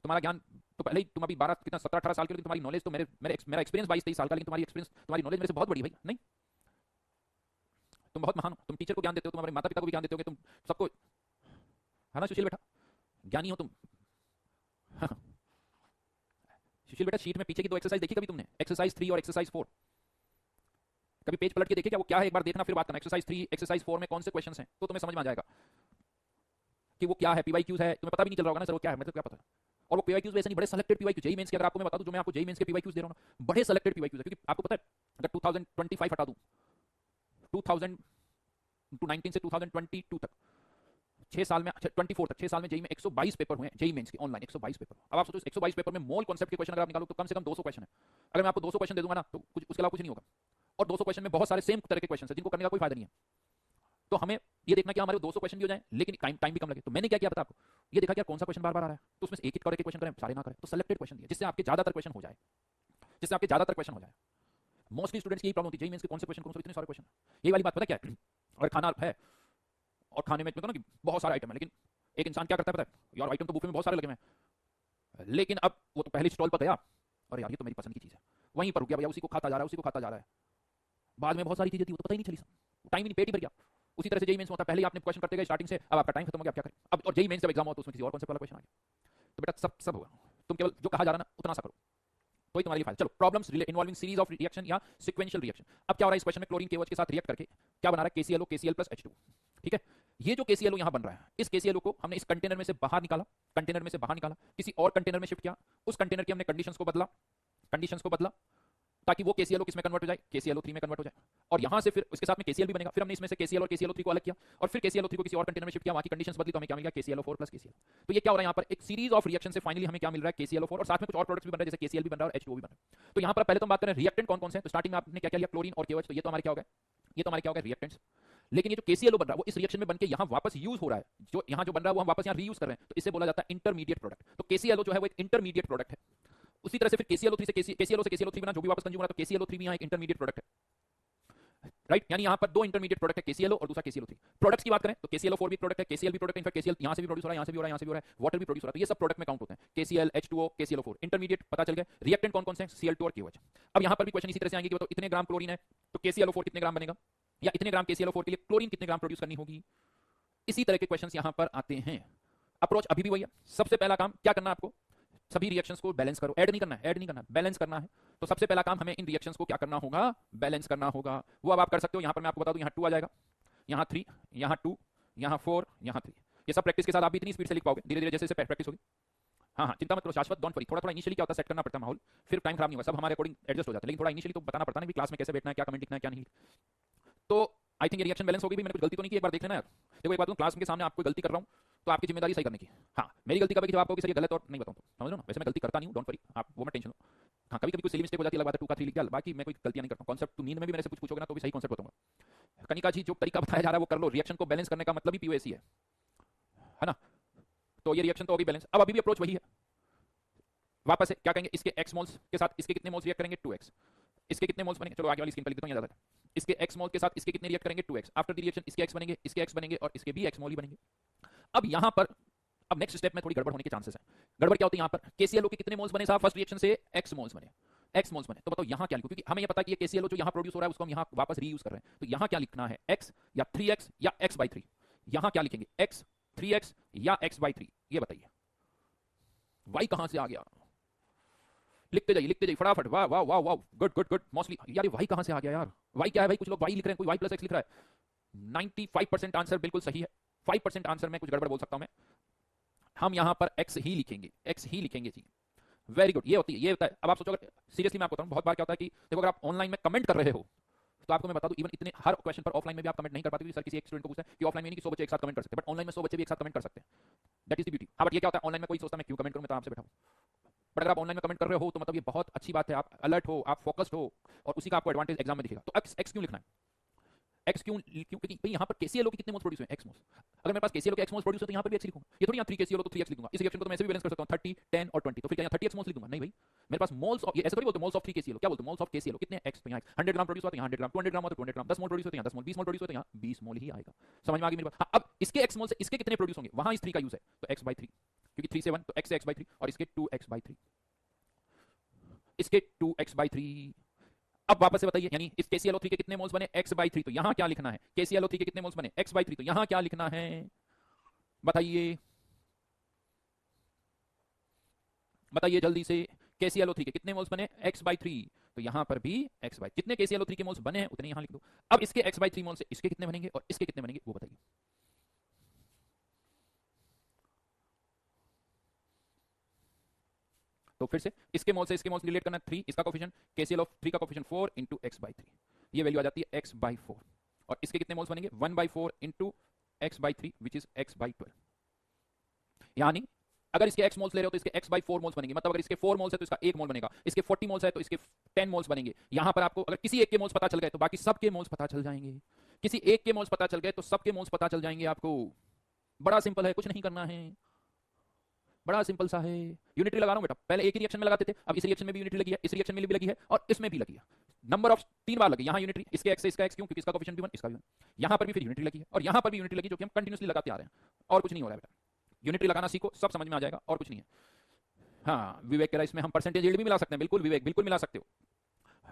तुम्हारा ज्ञान तो पहले ही, तुम अभी 12 कितना 17-18 साल के, लेकिन तुम्हारी नॉलेज तो मेरा एक्सपीरियंस 22-23 साल का, लेकिन तुम्हारी नॉलेज मेरे से बहुत बड़ी भाई। नहीं, तुम बहुत महान हो, तुम टीचर को ज्ञान देते हो, तुम हमारे माता पिता को भी ज्ञान देते हो, तुम सबको, है ना सुशील बेटा? ज्ञानी हो तुम। सुशील बेटा शीट में पीछे की 2 एक्सरसाइज देखी कभी तुमने? एक्सरसाइज 3 और एक्सरसाइज 4। कभी पेज पलट के देखे क्या वो क्या है? एक बार देखना फिर बात करना। एक्सरसाइज 3 एक्सरसाइज 4 में कौन से क्वेश्चंस हैं, तो तुम्हें समझ में आ जाएगा कि वो क्या है। PYQs है, तुम्हें पता भी नहीं चल रहा होगा ना सर वो क्या है, मतलब क्या पता है। और वो PYQs वैसे नहीं, बड़े सेलेक्टेड PYQs। जेईई मेंस के अगर आपको मैं बता दूं, जो मैं आपको जेईई मेंस के PYQs दे रहा हूं ना, बड़े सेलेक्टेड PYQs है। क्योंकि आपको पता है अगर 2025 हटा दूं, 2000 टू 19 से 2022 तक 6 साल में, 24 तक 6 साल में जेईई में 122 पेपर हुए हैं, जेईई मेंस के ऑनलाइन 122 पेपर। अब आप सोचो 122 पेपर में मोल कॉन्सेप्ट के क्वेश्चन अगर आप निकालो तो कम से कम 200 क्वेश्चन है। अगर मैं आपको 200 क्वेश्चन दे दूंगा ना तो कुछ उसके अलावा कुछ नहीं होगा। और 200 क्वेश्चन में बहुत सारे सेम तरह के क्वेश्चन हैं जिनको करने का कोई फायदा नहीं है। तो हमें ये देखना कि हमारे 200 क्वेश्चन भी हो जाए लेकिन टाइम भी कम लगे। तो मैंने क्या किया पता आपको, ये देखा कि कौन सा क्वेश्चन बार बार आ रहा है, तो उसमें से एक तरह के क्वेश्चन करें, सारे ना करें, तो सेलेक्टेड क्वेश्चन दिए जिससे आपके ज्यादातर क्वेश्चन हो जाए, जिससे आपके ज्यादातर क्वेश्चन हो जाए। मोस्टली स्टूडेंट्स की यही प्रॉब्लम होती है, जेईई मेंस के कौन से क्वेश्चन, कौन से इतने सारे क्वेश्चन। यही वाली बात पता क्या है, अगर खाना है और खाने में ना कि बहुत सारे आइटम है, लेकिन एक इंसान क्या करता है पता है, यार आइटम तो बुफे में बहुत सारे लगे हुए हैं, लेकिन अब वो तो पहले स्टॉल पर गया और यार ये तो मेरी पसंद की चीज है, वहीं पर रुक गया भैया, उसी को खाता जा रहा है, उसी को खाता जा रहा है। बाद में बहुत सारी चीजें थी वो तो पता ही नहीं चली, टाइम ही नहीं, पेट ही भर गया। उसी तरह से जेईई मेंस में होता है, पहले ही आपने क्वेश्चन करते गए स्टार्टिंग से, अब आपका टाइम खत्म हो गया, आप क्या करें अब। और जेईई मेंस जब एग्जाम हो तो उसमें किसी और कॉन्सेप्ट वाला क्वेश्चन आ गया। तो बेटा सब होगा, तुम केवल जो कहा जा रहा है ना उतना सा करो, तो ही तुम्हारे लिए फायदा। चलो problems involving series of reaction या सीक्वेंशियल रिएक्शन। अब क्या हो रहा है इस क्वेश्चन में, क्लोरीन KOH के साथ रिएक्ट करके क्या बना रहा है, KClO KCl + H2। ठीक है, ये जो KClO यहां बन रहा है, इस KClO को हमने इस कंटेनर में से बाहर निकाला, कंटेनर में से बाहर निकाला, किसी और कंटेनर में शिफ्ट किया, उस कंटेनर की हमने कंडीशंस को बदला ताकि वो KClO किस में कन्वर्ट हो जाए, KClO3 में कन्वर्ट हो जाए। और यहां से फिर उसके साथ में KCl भी बनेगा। फिर हमने इसमें से KCl और KClO3 को अलग किया और फिर KClO3 को किसी और कंटेनर में शिफ्ट किया, वहां की कंडीशंस बदली तो हमें क्या मिल गया, KClO4 + KCl। तो ये क्या हो रहा है यहाँ पर, एक सीरीज ऑफ रिएक्शन से फाइनली हमें क्या मिल रहा है, KClO4 और साथ में कुछ और प्रोडक्ट्स भी बन रहे हैं, जैसे KCl भी बन रहा है और H2O भी बन रहा है। तो यहाँ पर पहले तो हम बात करें रिएक्टेंट कौन कौन से हैं। तो स्टार्टिंग में आपने क्या लिया, क्लोरीन और KOH, तो ये तो हमारे क्या हो गए, ये तो हमारे क्या हो गए, रिएक्टेंट्स। लेकिन ये जो KClO बन रहा है वो इस रिएक्शन में बनके यहाँ वापस यूज हो रहा है, जो यहाँ जो बन रहा है वो हम वापस यहाँ रीयूज कर रहे हैं, तो इसे बोला जाता है इंटरमीडिएट प्रोडक्ट। तो KClO जो है वो एक इंटरमीडिएट प्रोडक्ट है। उसी तरह से फिर KClO3 से KClO3 बना, जो भी वापस कंज्यूम हो रहा है, तो KClO3 भी यहाँ एक इंटरमीडिएट प्रोडक्ट है। राइट, यानी यहाँ पर 2 इंटरमीडिएट प्रोडक्ट है, KClO और दूसरा KClO3। प्रोडक्ट्स की बात करें तो KClO4 भी प्रोडक्ट है, KCl भी प्रोडक्ट है, इनफैक्ट KCl यहाँ से भी प्रोड्यूस हो रहा है, यहाँ से भी हो रहा है, यहाँ से भी हो रहा है, वाटर भी प्रोड्यूस हो रहा है, तो ये सब प्रोडक्ट में काउंट होते हैं। KCl H2O KClO4 इंटरमीडिएट पता चल गए। रिएक्टेंट कौन कौन से हैं, Cl2 और KOH। अब यहाँ पर भी क्वेश्चन इसी तरह से आएंगे कि तो इतने ग्राम क्लोरीन है तो KClO4 कितने ग्राम बनेगा, या इतने ग्राम KClO4 के लिए क्लोरीन कितने ग्राम प्रोड्यूस करनी होगी। इसी तरह के क्वेश्चंस यहां पर आते हैं। अप्रोच अभी भी वही है, सबसे पहला काम क्या करना है आपको, सभी रिएक्शंस को बैलेंस करो। ऐड नहीं करना है, ऐड नहीं करना है, बैलेंस करना है। तो सबसे पहला काम हमें इन रिएक्शंस को क्या करना होगा, बैलेंस करना होगा। वो अब आप कर सकते हो। यहां पर मैं आपको बता दूं, यहां 2 आ जाएगा, यहां 3, यहां 2, यहां 4, यहां 3। ये सब प्रैक्टिस के साथ आप भी इतनी स्पीड से लिख पाओगे, धीरे धीरे जैसे जैसे प्रैक्टिस होगी। हाँ हाँ, चिंता मत करो शाश्वत, डोंट वरी। थोड़ा थोड़ा इनिशियली क्या होता है, सेट करना पड़ता है माहौल, फिर टाइम खराब नहीं होगा, सब हमारे अकॉर्डिंग एडजस्ट हो जाता है। लेकिन थोड़ा इनिशियली तो बताना पड़ता है ना भी क्लास में कैसे बैठना है, क्या कमेंट लिखना है, क्या नहीं। तो आई थिंक ये रिएक्शन बैलेंस हो गई भी, मैंने कुछ गलती तो नहीं की, एक बार देख लेना यार। देखो एक बात, क्लास के सामने आपको गलती कर रहा हूं तो आपकी जिम्मेदारी सही करने की। हाँ, मेरी गलती कभी कि जब आप कहोगे सर ये गलत और नहीं बताऊं तो समझ लो ना, वैसे मैं गलती करता नहीं हूं, डोंट वरी, आप वो मत टेंशन लो। हाँ, कभी कभी कोई सिली मिस्टेक हो जाती है, अलग बात है, 2 का 3 लिख दिया, बाकी मैं कोई गलतियां नहीं करता हूं। कॉन्सेप्ट तो नींद में भी मेरे से कुछ पूछोगे ना तो भी सही कॉन्सेप्ट बताऊंगा। कनिका जी जो तरीका बताया जा रहा है वो कर लो, रिएक्शन को बैलेंस करने का मतलब ही पीओएसी है ना। तो ये रिएक्शन तो होगी बैलेंस। अब अभी भी अप्रोच वही है, वापस से क्या कहेंगे, इसके x मोल्स के साथ इसके कितने मोल्स रिएक्ट करेंगे, 2x। इसके कितने मोल्स बनेंगे, चलो आगे वाली स्क्रीन पर लिख देता हूं, याद आता है। इसके x मोल के साथ इसके कितने रिएक्ट करेंगे, 2x। आफ्टर द रिएक्शन इसके x बनेंगे, इसके x बनेंगे और इसके भी x मोल ही बनेंगे। अब यहां पर अब नेक्स्ट स्टेप में थोड़ी गड़बड़ होने के चांसेस हैं। गड़बड़ क्या होती है यहां पर, KClO के कितने मोल्स बने साहब, फर्स्ट रिएक्शन से x मोल्स बने, x मोल्स बने। तो बताओ यहां क्या लिखूं, क्योंकि हमें ये पता है कि ये KClO जो यहां प्रोड्यूस हो रहा है उसको हम यहां वापस रीयूज कर रहे हैं। तो यहां क्या लिखना है, x या 3x या x/3। यहां क्या लिखेंगे, x 3x या x/3, ये बताइए। y कहां से आ गया, लिखते जाइए फटाफट, वाह वाह वाह वाह, गुड गुड गुड। मोस्टली यार ये y कहां से आ गया यार, y क्या है भाई, कुछ लोग y लिख रहे हैं, कोई y + x लिख रहा है। 95% आंसर बिल्कुल सही है, 5% आंसर में कुछ गड़बड़ बोल सकता हूं मैं। हम यहां पर x ही लिखेंगे, x ही लिखेंगे जी। वेरी गुड, ये होती है, ये होता है। अब आप सोचो, अगर सीरियसली मैं आपको बताऊं, बहुत बार क्या होता है कि देखो अगर आप ऑनलाइन में कमेंट कर रहे हो तो आपको मैं बता दूं, इवन इतने हर क्वेश्चन पर ऑफलाइन में भी आप कमेंट नहीं कर पाते, क्योंकि सर किसी एक स्टूडेंट को पूछते हैं कि ऑफलाइन में नहीं कि 100 बच्चे एक साथ कमेंट कर सकते हैं, बट ऑनलाइन में 100 बच्चे भी एक साथ कमेंट कर सकते हैं। That is the beauty. हाँ, बट ये क्या होता है, ऑनलाइन में कोई सोचता मैं क्यों कमेंट करूं, मैं तो आपसे बैठा हूं। बट अगर आप ऑनलाइन में कमेंट कर रहे हो तो मतलब ये बहुत अच्छी बात है, आप अलर्ट हो, आप फोकस्ड हो, और उसी का आपको एडवांटेज एग्जाम में दिखेगा। तो x क्यों लिखना है, x क्यों क्यों, क्योंकि यहाँ पर KClO के कितने मोल्स प्रोड्यूस हुए हैं, x मोल्स। अगर मेरे पास KClO के x मोल्स प्रोड्यूस हो तो यहाँ पर भी x लिखूंगा, ये थोड़ी यहाँ 3 KClO तो 3x लिखूंगा। इस रिएक्शन को तो मैं ऐसे भी बैलेंस कर सकता हूँ, 30 10 और 20, तो फिर क्या यहाँ 30x मोल्स लिखूंगा, नहीं भाई। मेरे पास मोल्स ऑफ, ये ऐसे थोड़ी बोलते मोल्स ऑफ 3 KClO, क्या बोलते मोल्स ऑफ KClO कितने x, तो यहाँ 100 ग्राम प्रोड्यूस होता है, यहाँ 100 ग्राम, 200 ग्राम होता है 200 ग्राम, 10 मोल प्रोड्यूस होते हैं यहाँ 10 मोल, 20 मोल प्रोड्यूस होते हैं यहाँ 20 मोल ही आएगा। समझ में आ गई मेरी बात। हाँ, अब इसके x मोल से इसके कितने प्रोड्यूस होंगे, वहां इस 3 का यूज है, तो x/3, क्योंकि 3 से 1 तो x से x/3, और इसके 2x/3, इसके 2x/3। अब वापस से बताइए, यानी इस KClO3 के कितने मोल्स बने, x/3। तो यहां क्या लिखना है, KClO3 के कितने मोल्स बने, x/3। तो यहां क्या लिखना है बताइए, बताइए जल्दी से। KClO3 के कितने मोल्स बने, x/3। तो यहां पर भी x/, कितने KClO3 के मोल्स बने हैं उतने यहां लिख दो। अब इसके x/3 मोल से इसके कितने बनेंगे और इसके कितने बनेंगे वो बताइए। तो फिर से इसके मोल से इसके मोल से रिलेट करना, 3 इसका कोफिशिएंट, KClO3 का कोफिशिएंट 4 इंटू x/3, ये वैल्यू आ जाती है x/4। और इसके कितने मोल्स बनेंगे, 1/4 into x/3 which is x/12। यानी अगर इसके x मोल्स ले रहे हो तो इसके x/4 मोल्स बनेंगे, मतलब अगर इसके 4 मोल्स है तो इसका 1 मोल बनेगा, इसके 40 मोल्स है तो इसके 10 मोल्स बनेंगे। यहां पर आपको अगर किसी एक के मोल्स पता चल गए तो बाकी सबके मोल्स पता चल जाएंगे, किसी एक के मोल्स पता चल गए तो सबके मोल्स पता चल जाएंगे आपको। बड़ा सिंपल है, कुछ नहीं करना है, बड़ा सिंपल सा है। यूनिटरी लगा रहा हूं बेटा, पहले एक ही रिएक्शन में लगाते थे, अब इस रिएक्शन में भी यूनिटरी लगी है, इस रिएक्शन में भी लगी है और इसमें भी लगी है। नंबर ऑफ 3 बार लगी, यहां यूनिटरी, इसके x से इसका x, क्यों, क्योंकि इसका कोफिशिएंट भी 1, इसका भी 1। यहां पर भी फिर यूनिटरी लगी है और यहां पर भी यूनिटरी लगी, जो कि हम कंटिन्यूअसली लगाते आ रहे हैं, और कुछ नहीं हो रहा है बेटा। यूनिटरी लगाना सीखो, सब समझ में आ जाएगा, और कुछ नहीं है। हाँ, विवेक कह रहा है इसमें हम परसेंटेज यील्ड भी मिला सकते हैं, बिल्कुल विवेक, बिल्कुल मिला सकते हो,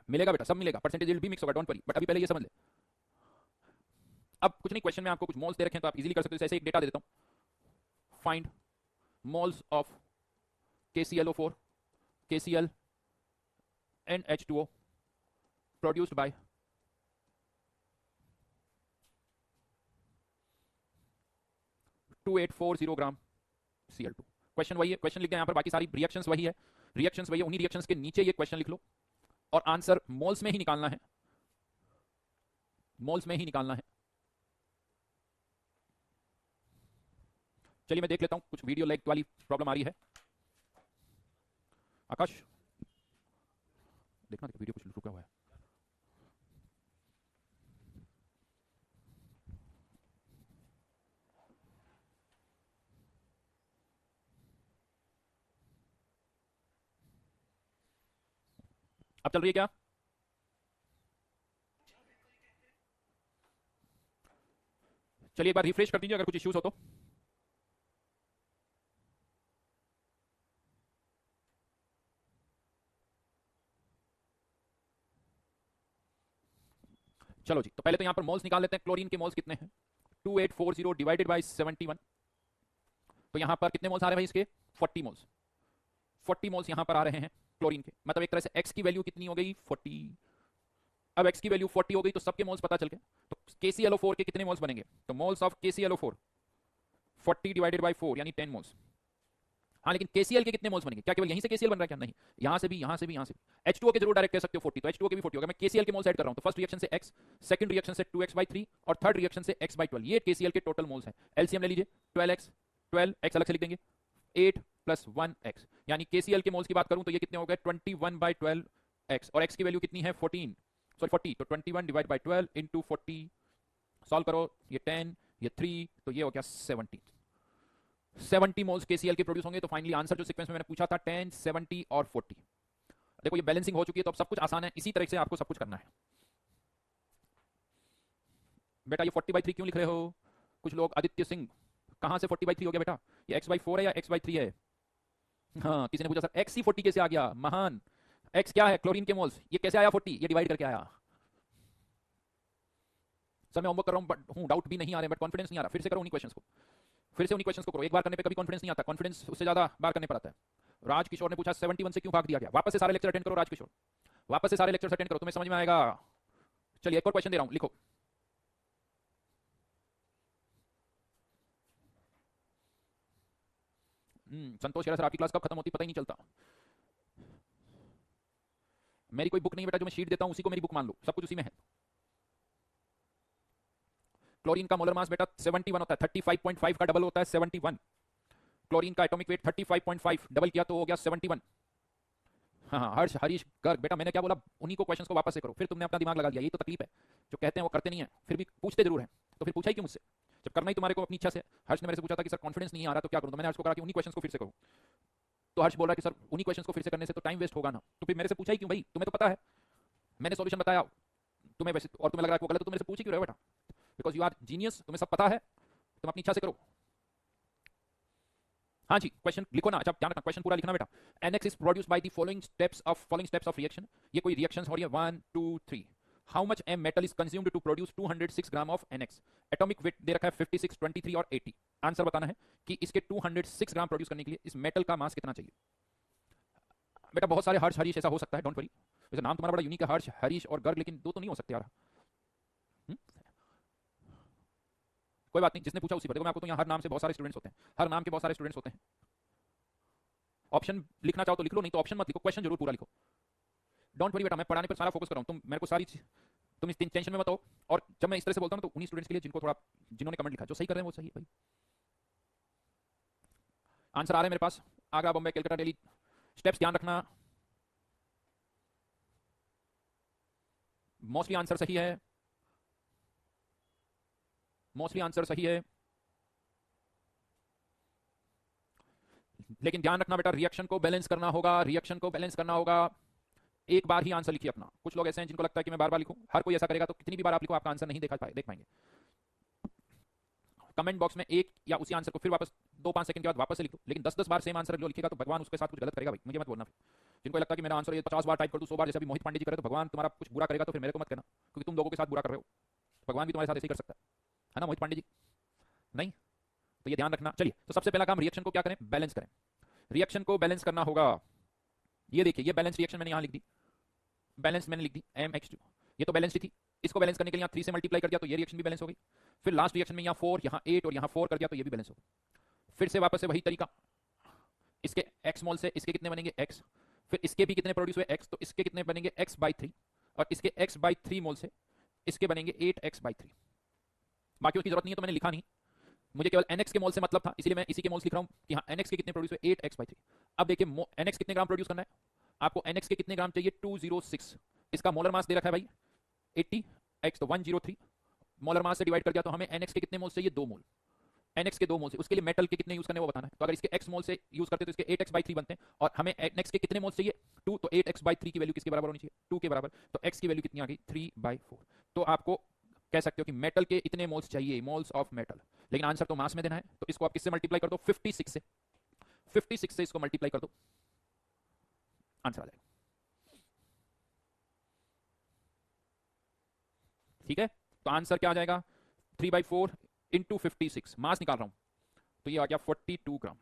मिलेगा बेटा, सब मिलेगा, परसेंटेज यील्ड भी मिक्स होगा, डोंट वरी। बट अभी पहले ये समझ ले। अब कुछ नहीं, क्वेश्चन में आपको कुछ मोल्स दे रखे हैं तो आप इजीली कर सकते हो। जैसे एक डेटा दे देता हूं, find moles of KClO4 KCl NH2O produced by 2840 gram Cl2। Question वही है, क्वेश्चन लिख दिया यहां पर, बाकी सारी रिएक्शंस वही है, रिएक्शंस वही है, उन्हीं रिएक्शंस के नीचे ये क्वेश्चन लिख लो और आंसर मोल्स में ही निकालना है, मोल्स में ही निकालना है। चलिए मैं देख लेता हूं, कुछ वीडियो लैग वाली प्रॉब्लम आ रही है। आकाश देखना, वीडियो कुछ रुका हुआ है। अब चल रही है क्या, चलिए एक बार रिफ्रेश कर दीजिए अगर कुछ इश्यूज हो तो। चलो जी, तो पहले तो यहां पर मोल्स निकाल लेते हैं। क्लोरीन के मोल्स कितने हैं? 2840 डिवाइडेड बाय 71, तो यहां पर कितने मोल्स आ रहे हैं भाई इसके? 40 मोल्स। 40 मोल्स यहां पर आ रहे हैं क्लोरीन के, मतलब एक तरह से x की वैल्यू कितनी हो गई? 40। अब x की वैल्यू 40 हो गई तो सबके मोल्स पता चल गए। तो KClO4 के कितने मोल्स बनेंगे? तो moles of KClO4 40 divided by 4 यानी 10 मोल्स। हाँ, लेकिन KCl के कितने मोल्स बनेंगे? क्या केवल यहीं से KCl बन रहा है क्या? नहीं, यहां से भी, यहां से भी, यहां से भी। H2O के जरूर डायरेक्ट कह सकते हो 40, तो H2O के भी 40 होगा। मैं KCl के मोल्स ऐड कर रहा हूं, तो फर्स्ट रिएक्शन से x, सेकंड रिएक्शन से 2x/3 और थर्ड रिएक्शन से x/12, ये KCl के टोटल मोल्स हैं। एलसीएम ले लीजिए, 12x, 12x अलग से लिख देंगे, 8 प्लस 1x, यानी KCl के मोल्स की बात करूं तो ये कितने हो गए? 21/12x, और x की वैल्यू कितनी है? 14, सॉरी 40, तो 21 डिवाइड बाय 12 इंटू 40, सॉल्व करो, ये 10, ये 3, तो ये हो गया 70 मोल्स KCl के प्रोड्यूस होंगे। तो फाइनली आंसर जो सीक्वेंस में मैंने पूछा था 10, 70 और 40। देखो ये बैलेंसिंग हो चुकी है, तो अब सब कुछ आसान है, इसी तरह से आपको सब कुछ करना है। बेटा ये 40/3 क्यों लिख रहे हो? कुछ लोग, आदित्य सिंह, कहां से 40/3 हो गया बेटा? ये x/4 है या x/3 है? हाँ, किसी ने पूछा सर x ही 40 कैसे आ गया? महान, x क्या है? क्लोरीन के मोल्स, ये कैसे आया 40? ये डिवाइड करके आया। सर मैं होमवर्क कर रहा हूं, डाउट भी नहीं आ रहे, बट कॉन्फिडेंस नहीं आ रहा। फिर से करो उन्हीं क्वेश्चंस को, फिर से उन्हीं क्वेश्चंस को करो। एक बार करने पे कभी कॉन्फिडेंस नहीं आता, कॉन्फिडेंस उससे ज्यादा बार करने पर आता है। राजकिशोर ने पूछा 71 से क्यों भाग दिया गया? वापस से सारे लेक्चर अटेंड करो राजकिशोर, वापस से सारे लेक्चर अटेंड करो, तुम्हें समझ में आएगा। चलिए एक और क्वेश्चन दे रहा हूं, लिखो। संतोष कह रहा सर आपकी क्लास कब खत्म होती पता ही नहीं चलता। मेरी कोई बुक नहीं बेटा, जो मैं शीट देता हूं उसी को मेरी बुक मान लो, सब कुछ उसी में है। क्लोरीन का मोलर मास बेटा 71 होता है, 35.5 का डबल होता है 71। क्लोरीन का एटॉमिक वेट 35.5, डबल किया तो हो गया 71। हाँ हाँ, हर्ष, हरीश, गर्ग, बेटा मैंने क्या बोला? उन्हीं को क्वेश्चंस को वापस से करो, फिर तुमने अपना दिमाग लगा लिया, यही तो तकलीफ है। जो कहते हैं वो करते नहीं है, फिर भी पूछते जरूर हैं। तो फिर पूछा ही क्यों मुझसे, जब करना ही तुम्हारे को अपनी इच्छा से। हर्ष ने मेरे से पूछा था कि सर कॉन्फिडेंस नहीं आ रहा तो क्या करूं, तो मैंने हर्ष को कहा कि उन्हीं क्वेश्चंस को फिर से करो। तो हर्ष बोल रहा है कि सर उन्हीं क्वेश्चंस को फिर से करने से तो टाइम वेस्ट होगा ना। तो फिर मेरे से पूछा ही क्यों भाई? तुम्हें तो पता है, मैंने सॉल्यूशन बताया तुम्हें वैसे, और तुम्हें लग रहा है वो गलत, तो मेरे से पूछ ही क्यों रहे हो बेटा? बिकॉज यू आर जीनियस, तुम्हें सब पता है, तुम अपनी इच्छा से करो। हाँ जी, क्वेश्चन लिखो ना। अच्छा ध्यान रखना, क्वेश्चन पूरा लिखना बेटा। NX is produced by the following steps of reaction. ये कोई रिएक्शंस हो रही है 1 2 3। How much M metal is consumed to produce 206 gram of NX? Atomic weight दे रखा है 56, 23 और 80। आंसर बताना है कि इसके 206 ग्राम प्रोड्यूस करने के लिए इस मेटल का मास कितना चाहिए। बेटा बहुत सारे हर्ष, हरीश ऐसा हो सकता है, डोंट वरी। वैसे नाम तुम्हारा बड़ा यूनिक है, हर्ष, हरीश और गर्ग, लेकिन दो तो नहीं हो सकते यार। हम्म? कोई बात नहीं, जिसने पूछा उसी पर। देखो मैं आपको तो यहाँ हर नाम से बहुत सारे स्टूडेंट्स होते हैं, हर नाम के बहुत सारे स्टूडेंट्स होते हैं। ऑप्शन लिखना चाहो तो लिख लो, नहीं तो ऑप्शन मत लिखो, क्वेश्चन जरूर पूरा लिखो। डोंट वरी बेटा, मैं पढ़ाने पर सारा फोकस कर रहा हूँ, तुम मेरे को सारी तुम इस टेंशन में मत हो। और जब मैं इस तरह से बोलता हूँ तो उन्हीं स्टूडेंट्स के लिए जिनको थोड़ा, जिन्होंने कमेंट लिखा, जो सही कर रहे हैं वो सही है भाई। आंसर आ रहे हैं मेरे पास, आगरा, बॉम्बे, कलकत्ता, दिल्ली। स्टेप्स ध्यान रखना, मोस्टली आंसर सही है, मोस्टली आंसर सही है, लेकिन ध्यान रखना बेटा, रिएक्शन को बैलेंस करना होगा, रिएक्शन को बैलेंस करना होगा। एक बार ही आंसर लिखिए अपना। कुछ लोग ऐसे हैं जिनको लगता है कि मैं बार बार लिखूं, हर कोई ऐसा करेगा तो कितनी भी बार आप लिखो आपका आंसर नहीं देख पाएंगे। कमेंट बॉक्स में एक या उसी आंसर को फिर वापस 2-5 सेकंड के बाद वापस से लिख दो, लेकिन 10-10 बार सेम आंसर जो लिखेगा तो भगवान उसके साथ कुछ गलत करेगा भाई, मुझे मत बोलना फिर। जिनको लगता है कि मेरा आंसर ये 50 बार टाइप कर दूं, 100 बार, जैसे अभी मोहित पांडे जी करे, तो भगवान तुम्हारा कुछ बुरा करेगा तो फिर मेरे को मत कहना, क्योंकि तुम लोगों के साथ बुरा कर रहे हो। भगवान भी तुम्हारे साथ ऐसे ही कर सकता है ना मोहित पांडे जी? नहीं, तो ये ध्यान रखना। चलिए, तो सबसे पहला काम, रिएक्शन को क्या करें? बैलेंस करें। रिएक्शन को बैलेंस करना होगा। ये देखिए, ये बैलेंस रिएक्शन मैंने यहां लिख दी, बैलेंस मैंने लिख दी MX2, ये तो बैलेंस थी। इसको बैलेंस करने के लिए यहाँ 3 से मल्टीप्लाई कर दिया तो ये रिएक्शन भी बैलेंस हो गई। फिर लास्ट रिएक्शन में यहाँ 4, यहाँ 8 और यहाँ 4 कर दिया तो ये भी बैलेंस हो गई। फिर से वापस से वही तरीका, इसके x मोल से इसके कितने बनेंगे x, फिर इसके भी कितने प्रोड्यूस हुए x, तो इसके कितने बनेंगे x/3, और इसके x/3 मोल से इसके बनेंगे 8x/3। बाकी उसकी जरूरत नहीं है तो मैंने लिखा नहीं, मुझे केवल NX के मोल से मतलब था, इसलिए मैं इसी के मोल्स लिख रहा हूँ कि हाँ NX के कितने प्रोड्यूस हुए 8x/3। अब देखिए NX कितने ग्राम प्रोड्यूस करना है आपको, NX के कितने ग्राम चाहिए 206। इसका मोलर मास दे रखा है भाई 80, x तो 103, मोलर मास से डिवाइड कर दिया तो हमें NX के कितने मोल चाहिए 2 मोल। NX के 2 मोल से, उसके लिए मेटल के कितने यूज करने वो बताना है। तो अगर इसके x मोल से यूज करते तो इसके 8x/3 बनते हैं, और हमें NX के कितने मोल चाहिए 2, तो 8x/3 की वैल्यू किसके बराबर होनी चाहिए 2 के बराबर, तो x की वैल्यू कितनी आ गई 3/4। तो आपको कह सकते हो कि मेटल के इतने मोल्स चाहिए, मोल्स ऑफ मेटल, लेकिन आंसर तो मास में देना है, तो इसको आप किससे मल्टीप्लाई कर दो 56 से, 56 से इसको मल्टीप्लाई कर दो, आंसर आ जाएगा। ठीक है, तो आंसर क्या आ जाएगा 3/4 इंटू 56, मास निकाल रहा हूं, तो ये आ गया 42 ग्राम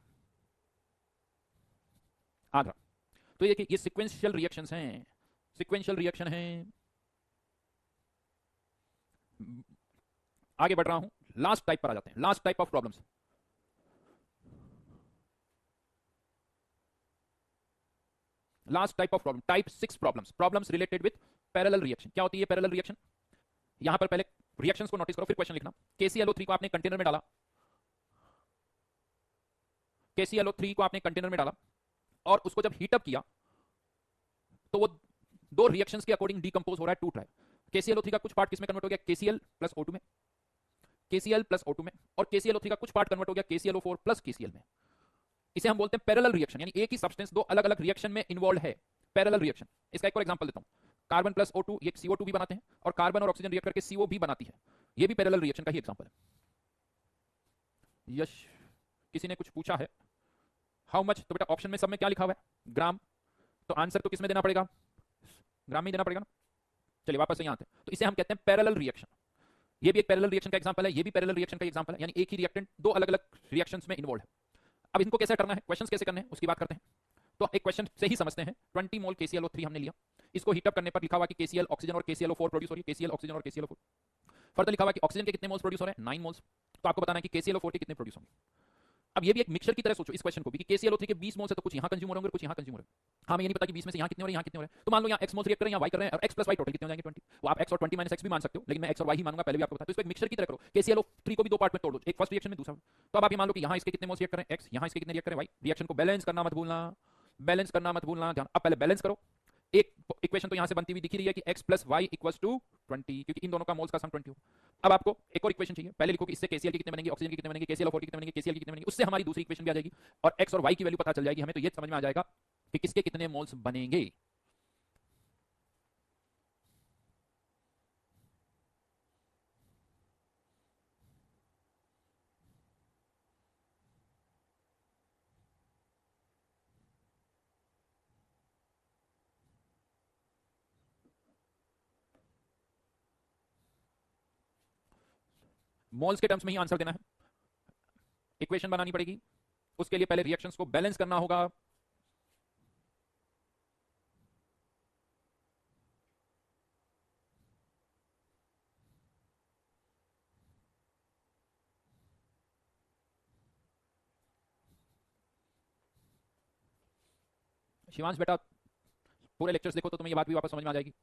आधा। तो ये देखिए ये सिक्वेंशियल रिएक्शंस हैं, सिक्वेंशियल रिएक्शन हैं। आगे बढ़ रहा हूं, लास्ट टाइप पर आ जाते हैं, last type of problems. Last type of problem, type 6 problems, problems related with parallel reaction. क्या होती है पैरेलल रिएक्शन? यहां पर पहले रिएक्शंस को नोटिस करो, फिर क्वेश्चन लिखना। KClO3 को आपने कंटेनर में डाला, KClO3 को आपने कंटेनर में डाला और उसको जब हीटअप किया तो वो दो रिएक्शंस के अकॉर्डिंग डीकंपोज हो रहा है, टूट रहा है। KClO3 का कुछ पार्ट किसमें कन्वर्ट हो गया? KCl प्लस O2 में, KCl प्लस O2 में, और KClO3 का कुछ पार्ट कन्वर्ट हो गया KClO4 प्लस KCl में। इसे हम बोलते हैं पैरेलल रिएक्शन, यानी एक ही सब्सटेंस दो अलग अलग रिएक्शन में इन्वॉल्व है, पैरेलल रिएक्शन। इसका एक और एग्जांपल देता हूं, कार्बन प्लस O2 ये CO2 भी बनाते हैं और कार्बन और ऑक्सीजन रिएक्ट करके CO भी बनाती है, ये भी पैरेलल रिएक्शन का ही एग्जांपल है। यश, किसी ने कुछ पूछा है हाउ मच, तो बेटा ऑप्शन में सब में क्या लिखा हुआ है? ग्राम, तो आंसर तो किसमें देना पड़ेगा? ग्राम में देना पड़ेगा ना। चलिए वापस यहां आते हैं, तो इसे हम कहते हैं पैरेलल रिएक्शन। ये भी एक पैरेलल रिएक्शन का एग्जांपल है, ये भी पैरेलल रिएक्शन का एग्जांपल है, यानी एक ही रिएक्टेंट दो अलग अलग रिएक्शंस में इन्वॉल्व है। अब इनको कैसे करना है, क्वेश्चंस कैसे करने हैं उसकी बात करते हैं। तो एक क्वेश्चन से ही समझते हैं। 20 मोल KClO3 हमने लिया, इसको हीटअप करने पर लिखा हुआ कि KCl ऑक्सीजन और KClO4 प्रोड्यूस हो रही है, KCl ऑक्सीजन और KClO4। फर्दर लिखा हुआ कि ऑक्सीजन के कितने मोल्स प्रोड्यूस हो रहे हैं? 9 मोल्स। तो आपको बताना है कि KClO4 के कितने प्रोड्यूस होंगे। अब ये भी एक मिक्सचर की तरह सोचो इस क्वेश्चन को भी कि KClO3 के 20 मोल्स है तो कुछ यहां कंज्यूम होंगे, कुछ यहां कंज्यूम होंगे। हमें ये नहीं पता कि 20 में से यहां कितने हो रहे हैं, यहां कितने हो रहे हैं। तो मान लो यहां x मोल्स रिएक्ट कर रहे हैं, यहां y कर रहे हैं, और x प्लस y टोटल कितने हो जाएंगे? 20। वो आप x और 20 माइनस x भी मान सकते हो, लेकिन मैं x और y ही मानूंगा, पहले भी आपको बताया। तो इसको एक मिक्सचर की तरह करो, KClO3 को भी दो पार्ट में तोड़ दो, एक फर्स्ट रिएक्शन में, दूसरा। तो अब आप ये मान लो कि यहां इसके कितने मोल्स रिएक्ट कर रहे हैं x, यहां इसके कितने रिएक्ट कर रहे हैं y। रिएक्शन को बैलेंस करना मत भूलना, बैलेंस करना मत भूलना। अब पहले बैलेंस करो। एक इक्वेशन तो यहां से बनती हुई दिख रही है कि x plus y equals two 20, क्योंकि इन दोनों का मोल्स का सम 20 हो। अब आपको एक और इक्वेशन चाहिए, पहले लिखो कि इससे KCl के कितने बनेंगे, ऑक्सीजन के कितने बनेंगे, KClO4 के कितने बनेंगे, KCl के कितने बनेंगे, उससे हमारी दूसरी इक्वेशन भी आ जाएगी और x और y की वैल्यू पता चल जाएगी हमें। तो ये समझ में आ जाएगा कि किसके कितने मोल्स बनेंगे। मोल्स के टर्म्स में ही आंसर देना है, इक्वेशन बनानी पड़ेगी, उसके लिए पहले रिएक्शंस को बैलेंस करना होगा। शिवांश बेटा पूरे लेक्चर्स देखो तो तुम्हें ये बात भी वापस समझ में आ जाएगी।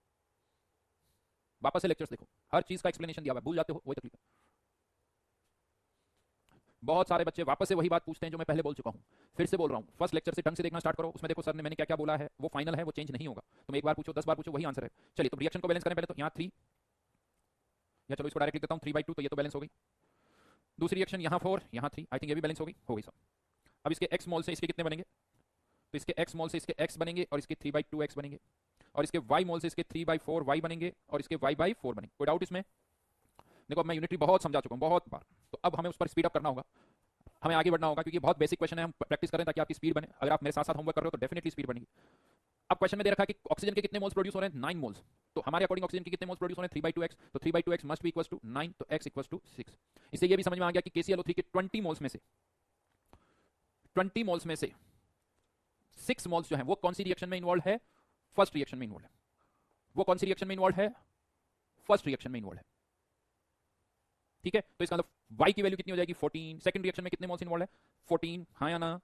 वापस से लेक्चर्स देखो, हर चीज का एक्सप्लेनेशन दिया हुआ है, भूल जाते हो वही तकलीफ है। बहुत सारे बच्चे वापस से वही बात पूछते हैं जो मैं पहले बोल चुका हूं। फिर से बोल रहा हूं, फर्स्ट लेक्चर से ढंग से देखना स्टार्ट करो, उसमें देखो सर ने मैंने क्या क्या बोला है, वो फाइनल है, वो चेंज नहीं होगा। तुम एक बार पूछो 10 बार पूछो वही आंसर है। चलिए तो रिएक्शन को बैलेंस करें पहले, तो यहाँ 3, या चलो इसको डायरेक्ट लिख देता हूँ 3/2, तो ये तो बैलेंस हो गई। दूसरी रिएक्शन यहाँ 4, यहाँ 3, आई थिंक ये भी बैलेंस हो गई सब। अब इसके x मोल से इसके कितने बनेंगे? तो इसके x मोल से इसके x बनेंगे और इसके 3/2x बनेंगे, और इसके y मोल से इसके 3/4y बनेंगे और इसके y/4 बनेंगे। कोई डाउट इसमें? देखो अब मैं यूनिटरी बहुत समझा चुका हूँ बहुत बार, तो अब हमें उस पर स्पीड अप करना होगा, हमें आगे बढ़ना होगा, क्योंकि बहुत बेसिक क्वेश्चन है, हम प्रैक्टिस करें ताकि आपकी स्पीड बने। अगर आप मेरे साथ साथ होमवर्क कर रहे हो तो डेफिनेटली स्पीड बनेगी। अब क्वेश्चन में दे रखा है कि ऑक्सीजन के कितने मोल्स प्रोड्यूस हो रहे हैं? 9 मोल्स। तो हमारे अकॉर्डिंग ऑक्सीजन के कितने मोल्स प्रोड्यूस हो रहे हैं? 3/2x, तो 3/2x must be equals to 9, तो x इक्वल्स टू 6। इससे ये भी समझ में आ गया कि KClO3 के 20 मोल्स में से 6 मोल्स जो है वो कौन सी रिएक्शन में इन्वॉल्व है? फर्स्ट रिएक्शन में इन्वॉल्व है। वो कौन सी रिएक्शन में इन्वॉल्व है? फर्स्ट रिएक्शन में इन्वॉल्व है। ठीक है, तो इसका मतलब y की वैल्यू कितनी हो जाएगी? 14। सेकंड रिएक्शन में कितने मोल्स इन्वॉल्व है? 14, हाँ या ना?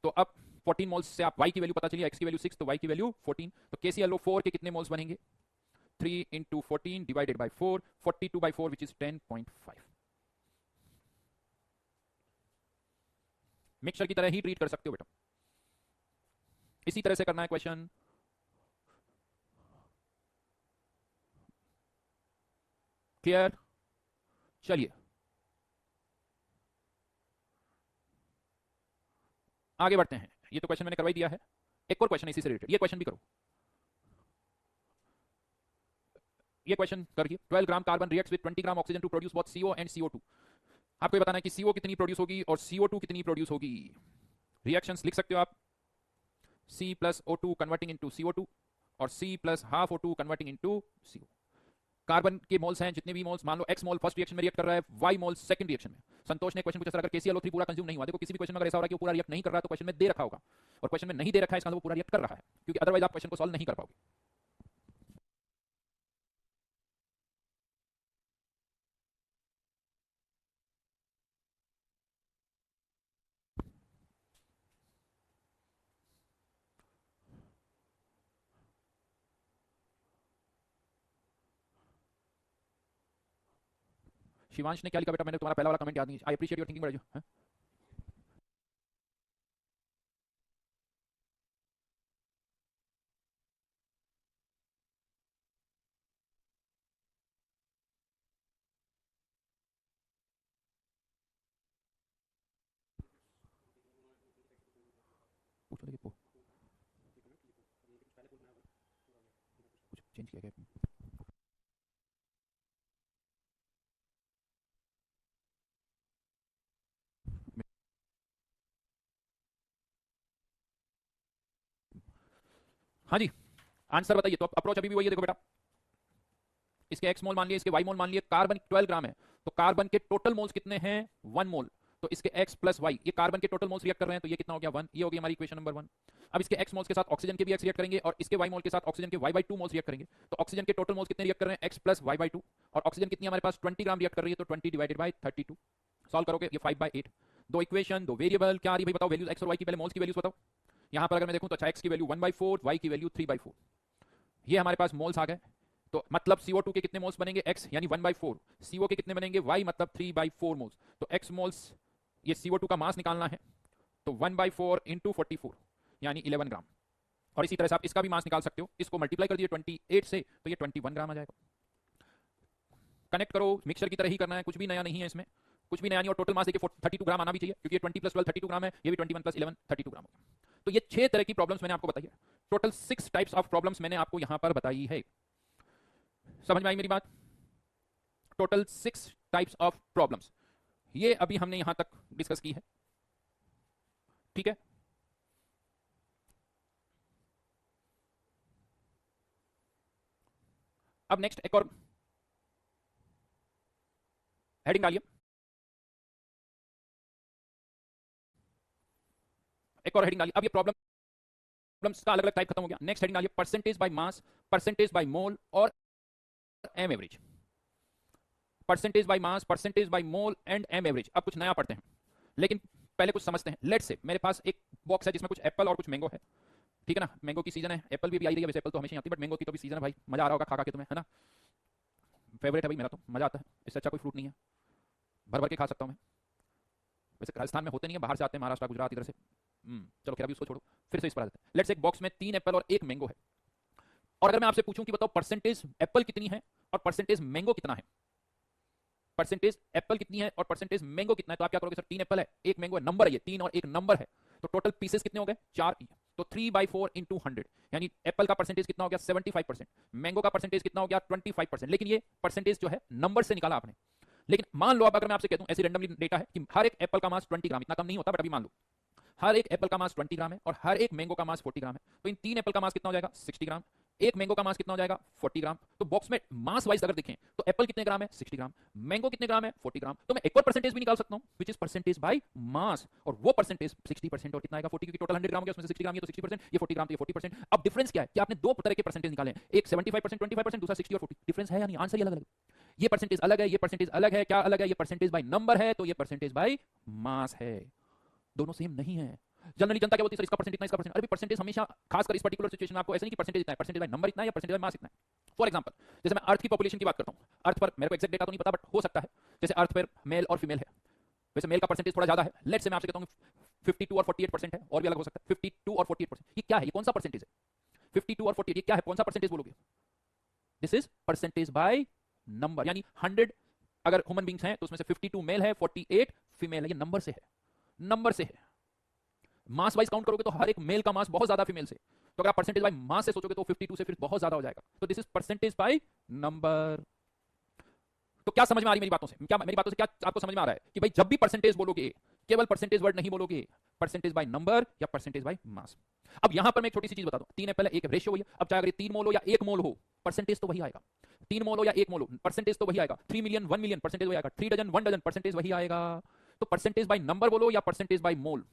तो अब 14 मोल्स से आप y की वैल्यू पता चली, x की वैल्यू 6, तो y की वैल्यू 14। तो KClO4 के कितने मोल्स बनेंगे? 3 into 14 divided by 4, 42/4 which is 10.5। Mixture की तरह ही ट्रीट कर सकते हो बेटा, इसी तरह से करना है क्वेश्चन। क्लियर? चलिए आगे बढ़ते हैं, ये तो क्वेश्चन मैंने करवाई दिया है। एक और क्वेश्चन इसी से रिलेटेड, ये क्वेश्चन भी करो, ये क्वेश्चन करिए। 12 gram carbon reacts with 20 gram oxygen to produce both CO and CO2। आपको ये बताना है कि CO कितनी प्रोड्यूस होगी और CO2 कितनी प्रोड्यूस होगी। रिएक्शंस लिख सकते हो आप, C plus O2 converting into CO2 और C plus half O2 converting into CO। Carbon के मोल्स हैं जितने भी मोल्स, मान लो एक्स मोल फर्स्ट रिएक्शन में रिएक्ट कर रहा है, वाई मोल सेकंड रिएक्शन में। संतोष ने क्वेश्चन पूछा सर अगर KClO3 पूरा कंज्यूम नहीं हुआ, देखो किसी भी क्वेश्चन में अगर ऐसा हो रहा है कि वो पूरा रिएक्ट नहीं कर रहा है तो क्वेश्चन में दे रखा होगा, और क्वेश्चन में नहीं दे रखा है इसका मतलब वो पूरा रिएक्ट कर रहा है, क्योंकि अदरवाइज आप क्वेश्चन को सॉल्व नहीं कर पाओगे। शिवांश ने क्या लिखा बेटा, मैंने तुम्हारा पहला वाला कमेंट याद नहीं, आई अप्रिशिएट योर थिंकिंग बड़ा। पूछो देखिए, चेंज किया गया। हाँ जी, आंसर बताइए। तो अप्रोच अभी भी वही है, देखो बेटा, इसके एक्स मोल मान लिए, इसके वाई मोल मान लिए, कार्बन 12 ग्राम है, तो कार्बन के टोटल मोल्स कितने हैं 1 मोल, तो इसके एक्स प्लस वाई, ये कार्बन के टोटल मोल्स रिएक्ट कर रहे हैं, तो ये कितना हो गया 1, ये हो गई हमारी इक्वेशन नंबर 1। अब इसके एक्स मोल्स के साथ ऑक्सीजन के भी एक्स रिएक्ट करेंगे, और इसके वाई मोल के साथ ऑक्सीजन के y/2 मोल्स रिएक्ट करेंगे, तो ऑक्सीजन के टोटल मोल्स कितने रिएक्ट कर रहे हैं x प्लस y/2, और ऑक्सीजन कितनी हमारे पास 20 ग्राम रिएक्ट कर रही है, तो 20 डिवाइडेड बाय 32, सॉल्व करोगे ये 5/8। दो इक्वेशन, दो वेरिएबल, क्या आ रही भाई बताओ, वैल्यूज x और y की, पहले मोल्स की वैल्यूज बताओ। यहां पर अगर मैं देखूं तो अच्छा x की वैल्यू 1/4, y की वैल्यू 3/4, ये हमारे पास मोल्स आ गए। तो मतलब CO2 के कितने मोल्स बनेंगे x यानी 1/4, CO के कितने बनेंगे y मतलब 3/4 मोल्स, तो x मोल्स, ये CO2 का मास निकालना है, तो 1/4 इंटू 44 यानी 11 ग्राम, और इसी तरह से आप इसका भी मास निकाल सकते हो, इसको मल्टीप्लाई कर दिए 28 से तो ये 21 ग्राम आ जाएगा। कनेक्ट करो, मिक्सचर की तरह ही करना है, कुछ भी नया नहीं है इसमें, कुछ भी नया नहीं, और टोटल मास देखिए 32 ग्राम आना भी चाहिए, क्योंकि ये 20 + 12 32 ग्राम है, ये भी 21 + 11 32 ग्राम होगा। तो ये 6 तरह की प्रॉब्लम्स मैंने आपको बताई है, टोटल 6 टाइप्स ऑफ प्रॉब्लम्स मैंने आपको यहां पर बताई है। समझ में आई मेरी बात? टोटल 6 टाइप्स ऑफ प्रॉब्लम्स, ये अभी हमने यहां तक डिस्कस की है, ठीक है। अब नेक्स्ट एक और हेडिंग डालिए, एक और हेडिंग डालिए। अब ये प्रॉब्लम्स का अलग अलग टाइप खत्म हो गया। नेक्स्ट हेडिंग डालिए, percentage by mass, percentage by mole और M average. Percentage by mass, percentage by mole and M average. अब कुछ नया पढ़ते हैं, लेकिन पहले कुछ समझते हैं। लेट्स से मेरे पास एक बॉक्स है जिसमें कुछ एप्पल और कुछ मैंगो है, ठीक है ना, मैंगो की सीजन है, एप्पल भी आई रही है, वैसे एप्पल तो हमेशा आती है, बट मैंगो की तो भी सीजन है भाई, मजा आ रहा होगा खा खा के तुम्हें, है ना, फेवरेट है भाई मेरा, तो मजा आता है, इससे अच्छा कोई फ्रूट नहीं है, भर भर के खा सकता हूं मैं। वैसे राजस्थान में होते नहीं है, बाहर से आते हैं, महाराष्ट्र गुजरात इधर से। चलो खैर अभी उसको छोड़ो, फिर से इस पर आ जाते हैं। लेट्स से एक बॉक्स में 3 एप्पल और 1 मैंगो है, और अगर मैं आपसे पूछूं कि बताओ परसेंटेज एप्पल कितनी है और परसेंटेज मैंगो कितना है, परसेंटेज एप्पल कितनी है और परसेंटेज मैंगो कितना है, तो आप क्या करोगे, सर 3 एप्पल है 1 मैंगो है, नंबर है ये 3 और 1 नंबर है, तो टोटल पीसेस कितने हो गए 4, तो 3/4 इंटू 100, यानी एप्पल का परसेंटेज कितना हो गया 75%, मैंगो का परसेंटेज कितना हो गया 25%। लेकिन ये परसेंटेज जो है नंबर से निकाला आपने। लेकिन मान लो अब अगर मैं आपसे कहता हूं, ऐसे रैंडमली डेटा है कि हर एक एप्पल का मास 20 ग्राम, इतना कम नहीं होता, बट अभी मान लो हर एक एप्पल का मास 20 ग्राम है और हर एक मैंगो का मास 40 ग्राम है, तो इन 3 एप्पल का मास कितना हो जाएगा 60 ग्राम, एक मैंगो का मास कितना हो जाएगा 40 ग्राम। तो बॉक्स में मास वाइज अगर देखें तो एप्पल कितने ग्राम है 60 ग्राम, मैंगो कितने ग्राम है 40 ग्राम, तो मैं एक और परसेंटेज भी निकाल सकता हूं विच इज परसेंटेज बाय मास, और वो परसेंटेज 60% और कितना आएगा 40, क्योंकि टोटल 100 ग्राम हो गया, उसमें से 60 ग्राम ये तो 60%, ये 40 ग्राम तो ये 40%। अब डिफरेंस क्या है कि आपने दो तरह के परसेंटेज निकाले हैं, एक 75% 25%, दूसरा 60 और 40, डिफरेंस है या नहीं, आंसर ही अलग अलग, ये परसेंटेज अलग है, ये परसेंटेज अलग है, क्या अलग है, ये परसेंटेज बाय नंबर है, तो ये परसेंटेज बाय मास है, दोनों सेम नहीं है। जनरली जनता क्या बोलती है सर इसका परसेंटेज इतना, इसका परसेंटेज, अरे परसेंटेज हमेशा खासकर इस पर्टिकुलर सिचुएशन में आपको ऐसे नहीं कि परसेंटेज इतना है, परसेंटेज बाय नंबर इतना है या परसेंटेज बाय मास इतना है। फॉर एग्जांपल जैसे मैं अर्थ की पॉपुलेशन की बात करता हूं, अर्थ पर मेरे को एक्जेक्ट डेटा तो नहीं पता, बट हो सकता है जैसे अर्थ पर मेल और फीमेल है, वैसे मेल का परसेंटेज थोड़ा ज्यादा है, लेट्स से मैं आपसे कहता हूं 52 और 48% है, और भी अलग हो सकता है 52 और 48%, ये क्या है, ये कौन सा परसेंटेज है 52 और 48, ये क्या है, कौन सा परसेंटेज बोलोगे, this is percentage by number, यानी 100 अगर ह्यूमन बींग्स हैं तो उसमें से 52 मेल है 48 फीमेल है, ये नंबर से है, नंबर से है। मास वाइज काउंट करोगे तो हर एक मेल का मास बहुत ज्यादा फीमेल से, तो अगर आप परसेंटेज बाय मास से सोचोगे तो 52 से फिर बहुत ज्यादा हो जाएगा, तो this is percentage by number. तो क्या समझ में आ रही मेरी बातों से, क्या मेरी बातों से क्या आपको समझ में आ रहा है कि भाई जब भी परसेंटेज बोलोगे केवल परसेंटेज वर्ड नहीं बोलोगे, परसेंटेज बाय नंबर या परसेंटेज बाय मास। अब यहां पर मैं एक छोटी सी चीज बता दूं, 3 एप्पल है 1 रेशियो वही है, अब चाहे अगर 3 मोल हो या 1 मोल हो परसेंटेज तो वही आएगा, 3 मोल हो या 1 मोल हो, परसेंटेज तो वही आएगा। 3 मिलियन 1 मिलियन परसेंटेज वही आएगा। 3 डजन 1 डजन परसेंटेज वही आएगा। तो परसेंटेज बाय नंबर बोलो या परसेंटेज बाय मोल,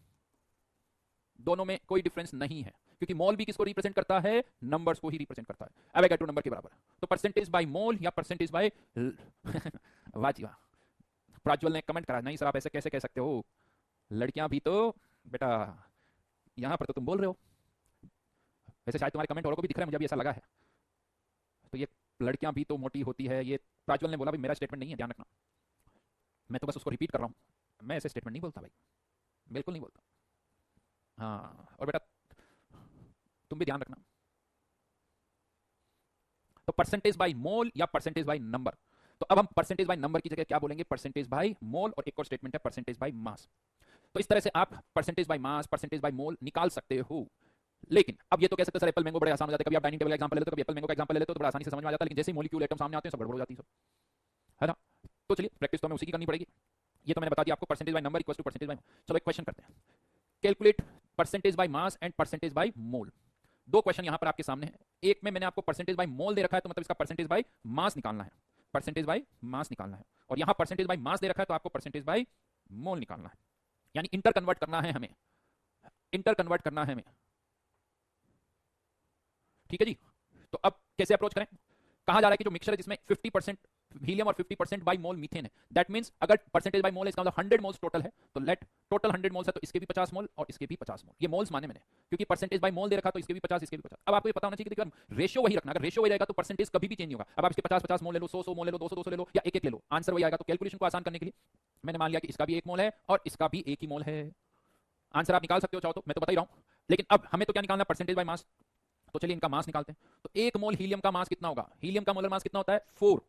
दोनों में कोई डिफरेंस नहीं है, क्योंकि मोल भी किसको रिप्रेजेंट करता है, नंबर्स को ही रिप्रेजेंट करता है, एवोगाड्रो नंबर के बराबर। तो परसेंटेज बाय मोल या परसेंटेज बाय वाह जी वाह, प्राज्वल ने कमेंट करा, नहीं सर आप ऐसे कैसे कह सकते हो, लड़कियां भी तो बेटा, यहां पर तो तुम बोल रहे हो, वैसे शायद तुम्हारे कमेंट औरों को भी दिख रहा है, मुझे भी ऐसा लगा है। तो ये लड़कियां भी तो मोटी होती है, ये प्राज्वल ने बोला, भाई मेरा स्टेटमेंट नहीं है, ध्यान रखना, मैं तो बस उसको रिपीट कर रहा हूं, मैं ऐसे स्टेटमेंट नहीं बोलता भाई, बिल्कुल नहीं बोलता। हाँ, और बेटा तुम भी ध्यान रखना। तो परसेंटेज बाय मोल या परसेंटेज बाय नंबर, तो अब हम परसेंटेज बाय नंबर की जगह क्या बोलेंगे, परसेंटेज बाय मोल, और एक और स्टेटमेंट है परसेंटेज बाय मास। तो इस तरह से आप percentage by mass, percentage by मोल निकाल सकते हो। लेकिन अब ये तो कह सकते हैं सर एप्पल मैंगो बड़े आसान हो जाते हैं, कभी आप डाइनिंग टेबल का एग्जांपल ले लेते हो, कभी एप्पल मैंगो का एग्जांपल ले लेते हो, तो बड़ा आसानी से समझ में आ जाता है, लेकिन जैसे ही मॉलिक्यूल एटम सामने आते हैं सब गड़बड़ हो जाती है, सब है ना। तो चलिए प्रैक्टिस तो हमें उसी की करनी पड़ेगी। ये तो मैंने बता दिया आपको, percentage by number equal to percentage by. चलो एक क्वेश्चन करते हैं, calculate percentage by mass and percentage by mole. दो क्वेश्चन यहां पर आपके सामने है, एक में मैंने आपको परसेंटेज बाय मोल दे रखा है, तो मतलब इसका परसेंटेज बाय मास निकालना है, परसेंटेज बाय मास निकालना है, और यहां परसेंटेज बाय मास दे रखा है, तो आपको परसेंटेज बाय मोल निकालना है, यानी इंटर कन्वर्ट करना है हमें, इंटर कन्वर्ट करना है हमें, ठीक है जी। तो अब कैसे अप्रोच करें, कहा जा रहा है कि जो मिक्सचर है जिसमें 50% हीलियम और 50% बाय मोल मीथेन है, दैट मींस अगर परसेंटेज बाय मोल है इसका मतलब 100 मोल्स टोटल है, तो लेट टोटल 100 मोल्स है, तो इसके भी 50 मोल और इसके भी 50 मोल, ये मोल्स माने मैंने, क्योंकि परसेंटेज बाय मोल दे रखा, तो इसके भी 50 इसके भी 50। अब आपको ये पता होना चाहिए कि रेशियो वही रखना, अगर रेशियो वही रहेगा तो परसेंटेज कभी भी चेंज नहीं होगा। अब आप इसके 50-50 मोल ले लो, 100-100 मोल ले लो, 200-200 ले लो, या एक-एक ले लो, आंसर वही आएगा। तो कैलकुलेशन को आसान करने के लिए मैंने मान लिया कि इसका भी 1 मोल है और इसका भी 1 ही मोल है। आंसर आप निकाल सकते हो चाहो तो, मैं तो बता ही रहा हूं, लेकिन अब हमें तो क्या निकालना, परसेंटेज बाय मास। तो चलिए इनका मास निकालते हैं। तो 1 मोल हीलियम का मास कितना होगा, हीलियम का मोलर मास कितना होता है 4,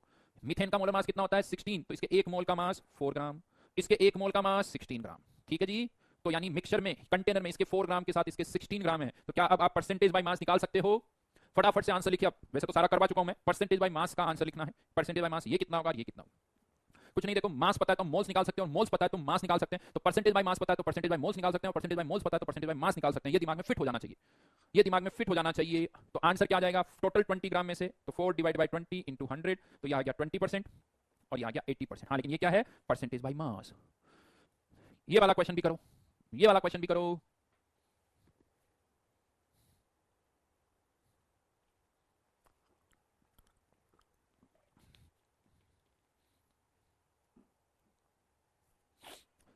मीथेन का मोलर मास कितना होता है 16, तो इसके 1 मोल का मास 4 ग्राम, इसके 1 मोल का मास 16 ग्राम, ठीक है जी। तो यानी मिक्सचर में, कंटेनर में इसके 4 ग्राम के साथ इसके 16 ग्राम है, तो क्या अब आप परसेंटेज बाय मास निकाल सकते हो, फटाफट से आंसर लिखिए। अब वैसे तो सारा करवा चुका हूं मैं, परसेंटेज बाय मास का आंसर लिखना है, परसेंटेज बाय मास ये कितना होगा, ये कितना होगा, कुछ नहीं, देखो मास पता है तो मोल्स निकाल सकते हैं, और मोल्स पता है तो मास निकाल सकते हैं, तो परसेंटेज बाय मास पता है तो परसेंटेज बाय मोल्स निकाल सकते हैं, और परसेंटेज बाय मोल्स पता है तो परसेंटेज बाय मास निकाल सकते हैं। ये दिमाग में फिट हो जाना चाहिए, ये दिमाग में फिट हो जाना चाहिए। तो आंसर क्या आ जाएगा, टोटल 20 ग्राम में से, तो 4 डिवाइड बाय 20 इंटू 100, तो यह आ गया 20%, और यह आ गया 80%। हाँ लेकिन ये क्या है, परसेंटेज बाय मास। ये वाला क्वेश्चन भी करो, ये वाला क्वेश्चन भी करो।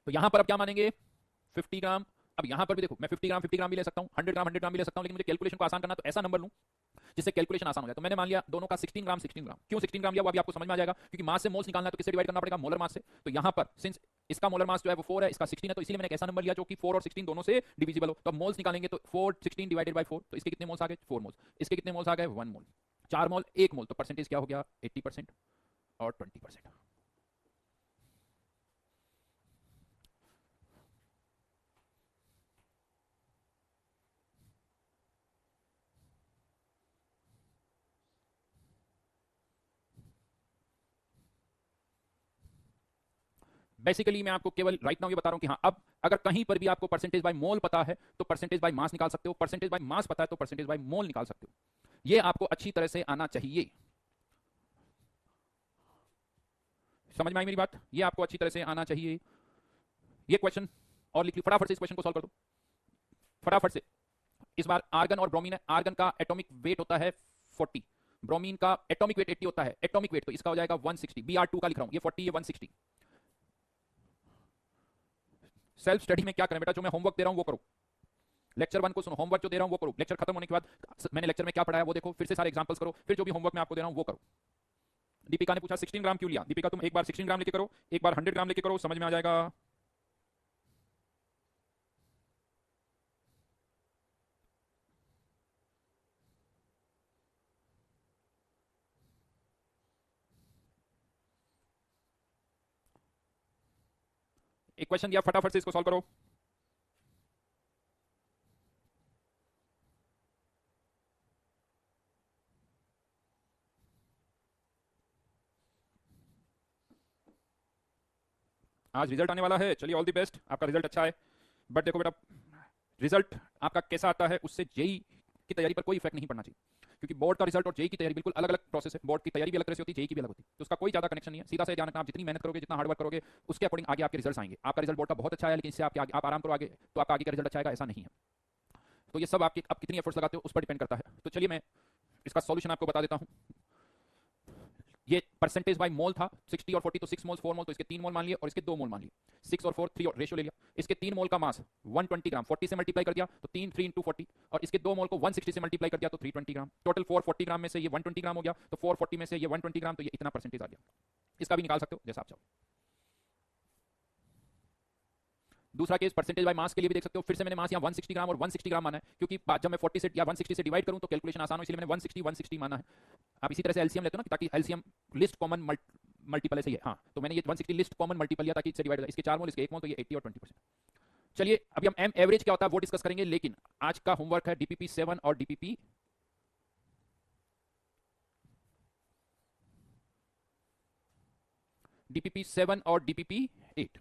तो यहां पर अब क्या मानेंगे, 50 ग्राम। अब यहां पर भी देखो, मैं 50 ग्राम भी ले सकता हूं, 100 ग्राम भी ले सकता हूं, लेकिन मुझे कैलकुलेशन को आसान करना, तो ऐसा नंबर लूं जिससे कैलकुलेशन आसान हो जाए। तो मैंने मान लिया दोनों का 16 ग्राम 16 ग्राम। क्यों 16 ग्राम लिया वो अभी आपको समझ में आ जाएगा, क्योंकि मास से मोल्स निकालना है तो किससे डिवाइड करना पड़ेगा, मोलर मास से। तो यहां पर सिंस इसका मोलर मास जो है वो 4 है, इसका 16 है, तो इसीलिए मैंने एक ऐसा नंबर लिया जो कि 4 और 16 दोनों से डिविजिबल हो। तो अब मोल्स निकालेंगे, तो 4 16 डिवाइडेड बाय 4, तो इसके कितने मोल्स आ गए, 4 मोल्स, इसके कितने मोल्स आ गए, 1 मोल, 4 मोल 1 मोल, तो परसेंटेज क्या हो गया, 80% और 20%। बेसिकली मैं आपको केवल राइट नाउ ये बता रहा हूं कि हाँ, अब अगर कहीं पर भी आपको परसेंटेज बाय मोल पता है तो परसेंटेज बाय मास निकाल सकते हो, परसेंटेज बाय मास पता है तो परसेंटेज बाय मोल निकाल सकते हो। ये आपको अच्छी तरह से आना चाहिए, समझ में आई मेरी बात, ये आपको अच्छी तरह से आना चाहिए। ये क्वेश्चन और लिख ली, फटाफट से इस क्वेश्चन को सॉल्व कर दो, फटाफट से। इस बार आर्गन और ब्रोमीन है, आर्गन का एटॉमिक वेट होता है 40, ब्रोमीन का एटॉमिक वेट 80 होता है, एटॉमिक वेट तो इसका हो जाएगा 160, Br2 का लिख रहा हूं, ये 40 ये 160। सेल्फ स्टडी में क्या करें बेटा, जो मैं होमवर्क दे रहा हूं वो करो, लेक्चर 1 को सुनो, होमवर्क जो दे रहा हूं वो करो, लेक्चर खत्म होने के बाद मैंने लेक्चर में क्या पढ़ाया वो देखो, फिर से सारे एग्जांपल्स करो, फिर जो भी होमवर्क मैं आपको दे रहा हूं वो करो। दीपिका ने पूछा 16 ग्राम क्यों लिया, दीपिका तुम एक बार 16 ग्राम लेके करो, एक बार 100 ग्राम लेके करो, समझ में आ जाएगा। एक क्वेश्चन दिया, फटाफट से इसको सॉल्व करो। आज रिजल्ट आने वाला है, चलिए ऑल द बेस्ट, आपका रिजल्ट अच्छा है। बट देखो बेटा, रिजल्ट आपका कैसा आता है उससे जेई की तैयारी पर कोई इफेक्ट नहीं पड़ना चाहिए, क्योंकि बोर्ड का रिजल्ट और जेई की तैयारी बिल्कुल अलग अलग प्रोसेस है। बोर्ड की तैयारी भी अलग तरह से होती है, जेई की भी अलग होती है, तो उसका कोई ज्यादा कनेक्शन नहीं है। सीधा से ध्यान रखना, आप जितनी मेहनत करोगे, जितना हार्डवर्क करोगे, उसके अकॉर्डिंग आगे आपके रिजल्ट आएंगे। आपका रिजल्ट बोर्ड का बहुत अच्छा है, लेकिन इससे आप आराम करो आगे तो आपका आगे का रिजल्ट अच्छा आएगा, ऐसा नहीं है। तो ये सब आपके आप कितनी एफर्ट्स लगाते हो उस पर डिपेंड करता है। तो चलिए मैं इसका सॉल्यूशन आपको बता देता हूं। ये परसेंटेज बाय मोल था 60 और 40, तो 6 मोल 4 मोल, तो इसके 3 मोल मान लिए और इसके 2 मोल मान लिए। 6 और 4 3 और रेशियो ले लिया। इसके 3 मोल का मास 120 ग्राम, 40 से मल्टीप्लाई कर दिया तो 3 3 इंटू 40, और इसके 2 मोल को 160 से मल्टीप्लाई कर दिया तो 320 ग्राम। टोटल 440 ग्राम में से ये 120 ग्राम हो गया, तो 440 में से ये 120 ग्राम, तो ये इतना परसेंटेज आ गया। इसका भी निकाल सकते हो जैसा आप चाहो। दूसरा केस परसेंटेज बाय मास के लिए भी देख सकते हो। फिर से मैंने मास यहाँ 160 ग्राम और 160 ग्राम माना है, क्योंकि जब मैं 40 से या 160 से डिवाइड करूं तो कैलकुलेशन आसान हो, इसलिए मैंने 160 माना है। आप इसी तरह से एलसीएम लेते हो ना, ताकि एलसीएम लिस्ट कॉमन मल्टीपल है, हाँ, तो मैंने ये 160 लिस्ट कॉमन मल्टीपल लिया ताकि इससे डिवाइड हो जाए। इसके 4 मोल, इसके 1 मोल, तो ये 80 और 20%। चलिए अभी हम एम एवरेज क्या होता है वो डिस्कस करेंगे, लेकिन आज का होमवर्क है डीपीपी 7 और डीपीपी डीपीपी 7 और डीपीपी 8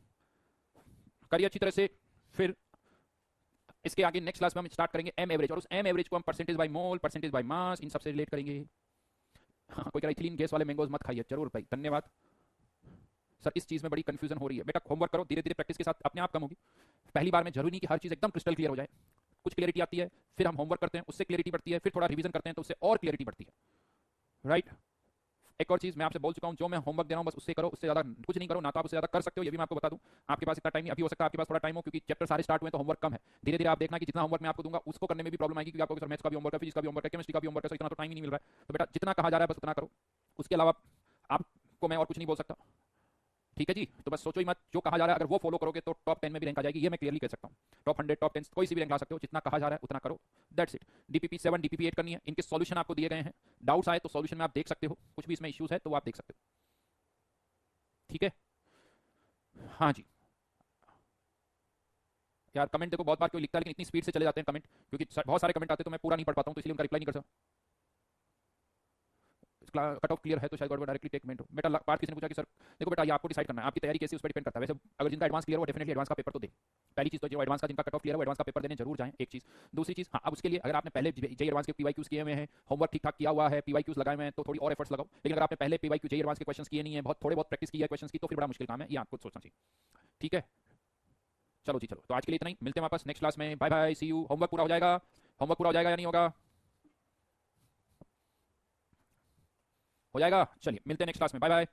करिए अच्छी तरह से। फिर इसके आगे नेक्स्ट क्लास में हम स्टार्ट करेंगे एम एवरेज, और उस एम एवरेज को हम percentage by mole, percentage by mass, इन सबसे रिलेट करेंगे। हाँ, कोई कह रहा है इथिलीन गैस वाले मैंगोज मत खाइए। जरूर भाई, धन्यवाद सर। इस चीज में बड़ी कंफ्यूजन हो रही है बेटा, होमवर्क करो, धीरे धीरे प्रैक्टिस के साथ अपने आप कम होगी। पहली बार में जरूरी नहीं कि हर चीज एकदम क्रिस्टल क्लियर हो जाए। कुछ क्लियरिटी आती है, फिर हम होमवर्क करते हैं, उससे क्लियरिटी बढ़ती है, फिर थोड़ा रिवीजन करते हैं तो उससे और क्लियरिटी बढ़ती है। राइट। एक और चीज मैं आपसे बोल चुका हूं, जो मैं होमवर्क दे रहा हूं बस उससे करो, उससे ज्यादा कुछ नहीं करो। ना तो आप उससे ज्यादा कर सकते हो, ये भी मैं आपको बता दूं। आपके पास इतना टाइम नहीं, अभी हो सकता है आपके पास थोड़ा टाइम हो, क्योंकि चैप्टर सारे स्टार्ट हुए तो होमवर्क कम है। धीरे धीरे आप देखना कि जितना होमवर्क मैं आपको दूंगा उसको करने में भी प्रॉब्लम आएगी, क्योंकि आपको सर मैथ्स का भी होमवर्क है, फिजिक्स का भी होमवर्क है, केमिस्ट्री का भी होमवर्क है, तो इतना तो टाइम ही नहीं मिल रहा है। तो बेटा जितना कहा जा रहा है बस उतना करो, उसके अलावा आपको मैं और कुछ नहीं बोल सकता। ठीक है जी, तो बस सोचो ही मत, जो कहा जा रहा है अगर वो फॉलो करोगे तो टॉप 10 में भी रैंक आ जाएगी, ये मैं क्लियरली कह सकता हूँ। टॉप 100, टॉप 10 कोई सी भी रैंक ला सकते हो, जितना कहा जा रहा है उतना करो, दैट्स इट। डीपीपी 7 डीपीपी 8 करनी है, इनके सॉल्यूशन आपको दिए गए हैं। डाउट्स आए तो सॉल्यूशन में आप देख सकते हो, कुछ भी इसमें इश्यूज है तो आप देख सकते हो। ठीक है, हाँ जी। यार कमेंट देखो बहुत बार कोई लिखता है, लेकिन इतनी स्पीड से चले जाते हैं कमेंट, क्योंकि बहुत सारे कमेंट आते हैं तो मैं पूरा नहीं पढ़ पाता हूँ, तो इसलिए उनका रिप्लाई नहीं कर सकता। कट ऑफ क्लियर है तो शायद गॉड डायरेक्टली टेकमेंट हो। बेटा पार्थ किसी ने पूछा कि सर देखो बेटा, ये आपको डिसाइड करना है, आपकी तैयारी कैसी उस पर डिपेंड करता है। वैसे अगर जिनका एडवांस क्लियर हो डेफिनेटली एडवांस का पेपर तो दे। पहली चीज तो जो एडवांस का जिनका कट ऑफ क्लियर हो एडवांस का पेपर देने जरूर जाएं, एक चीज। दूसरी चीज, हाँ, अब उसके लिए अगर आपने पहले जेई एडवांस के पीवाईक्यूज किए हुए हैं, होमवर्क ठीक ठाक किया हुआ है, पीवाईक्यूज लगाए हुए हैं, तो थोड़ी और एफर्ट्स लगाओ। लेकिन अगर आपने पहले पीवाईक्यू जेई एडवांस के क्वेश्चंस किए नहीं है, बहुत थोड़े बहुत प्रैक्टिस की है क्वेश्चंस की, तो फिर बड़ा मुश्किल काम है, ये आपको सोचना चाहिए। ठीक है, चलो जी, चलो तो आज के लिए इतना ही, मिलते हैं वापस नेक्स्ट क्लास में। Bye bye, see you. Homework पूरा हो जाएगा, होमवर्क पूरा हो जाएगा या नहीं होगा? हो जाएगा। चलिए मिलते हैं नेक्स्ट क्लास में, बाय बाय।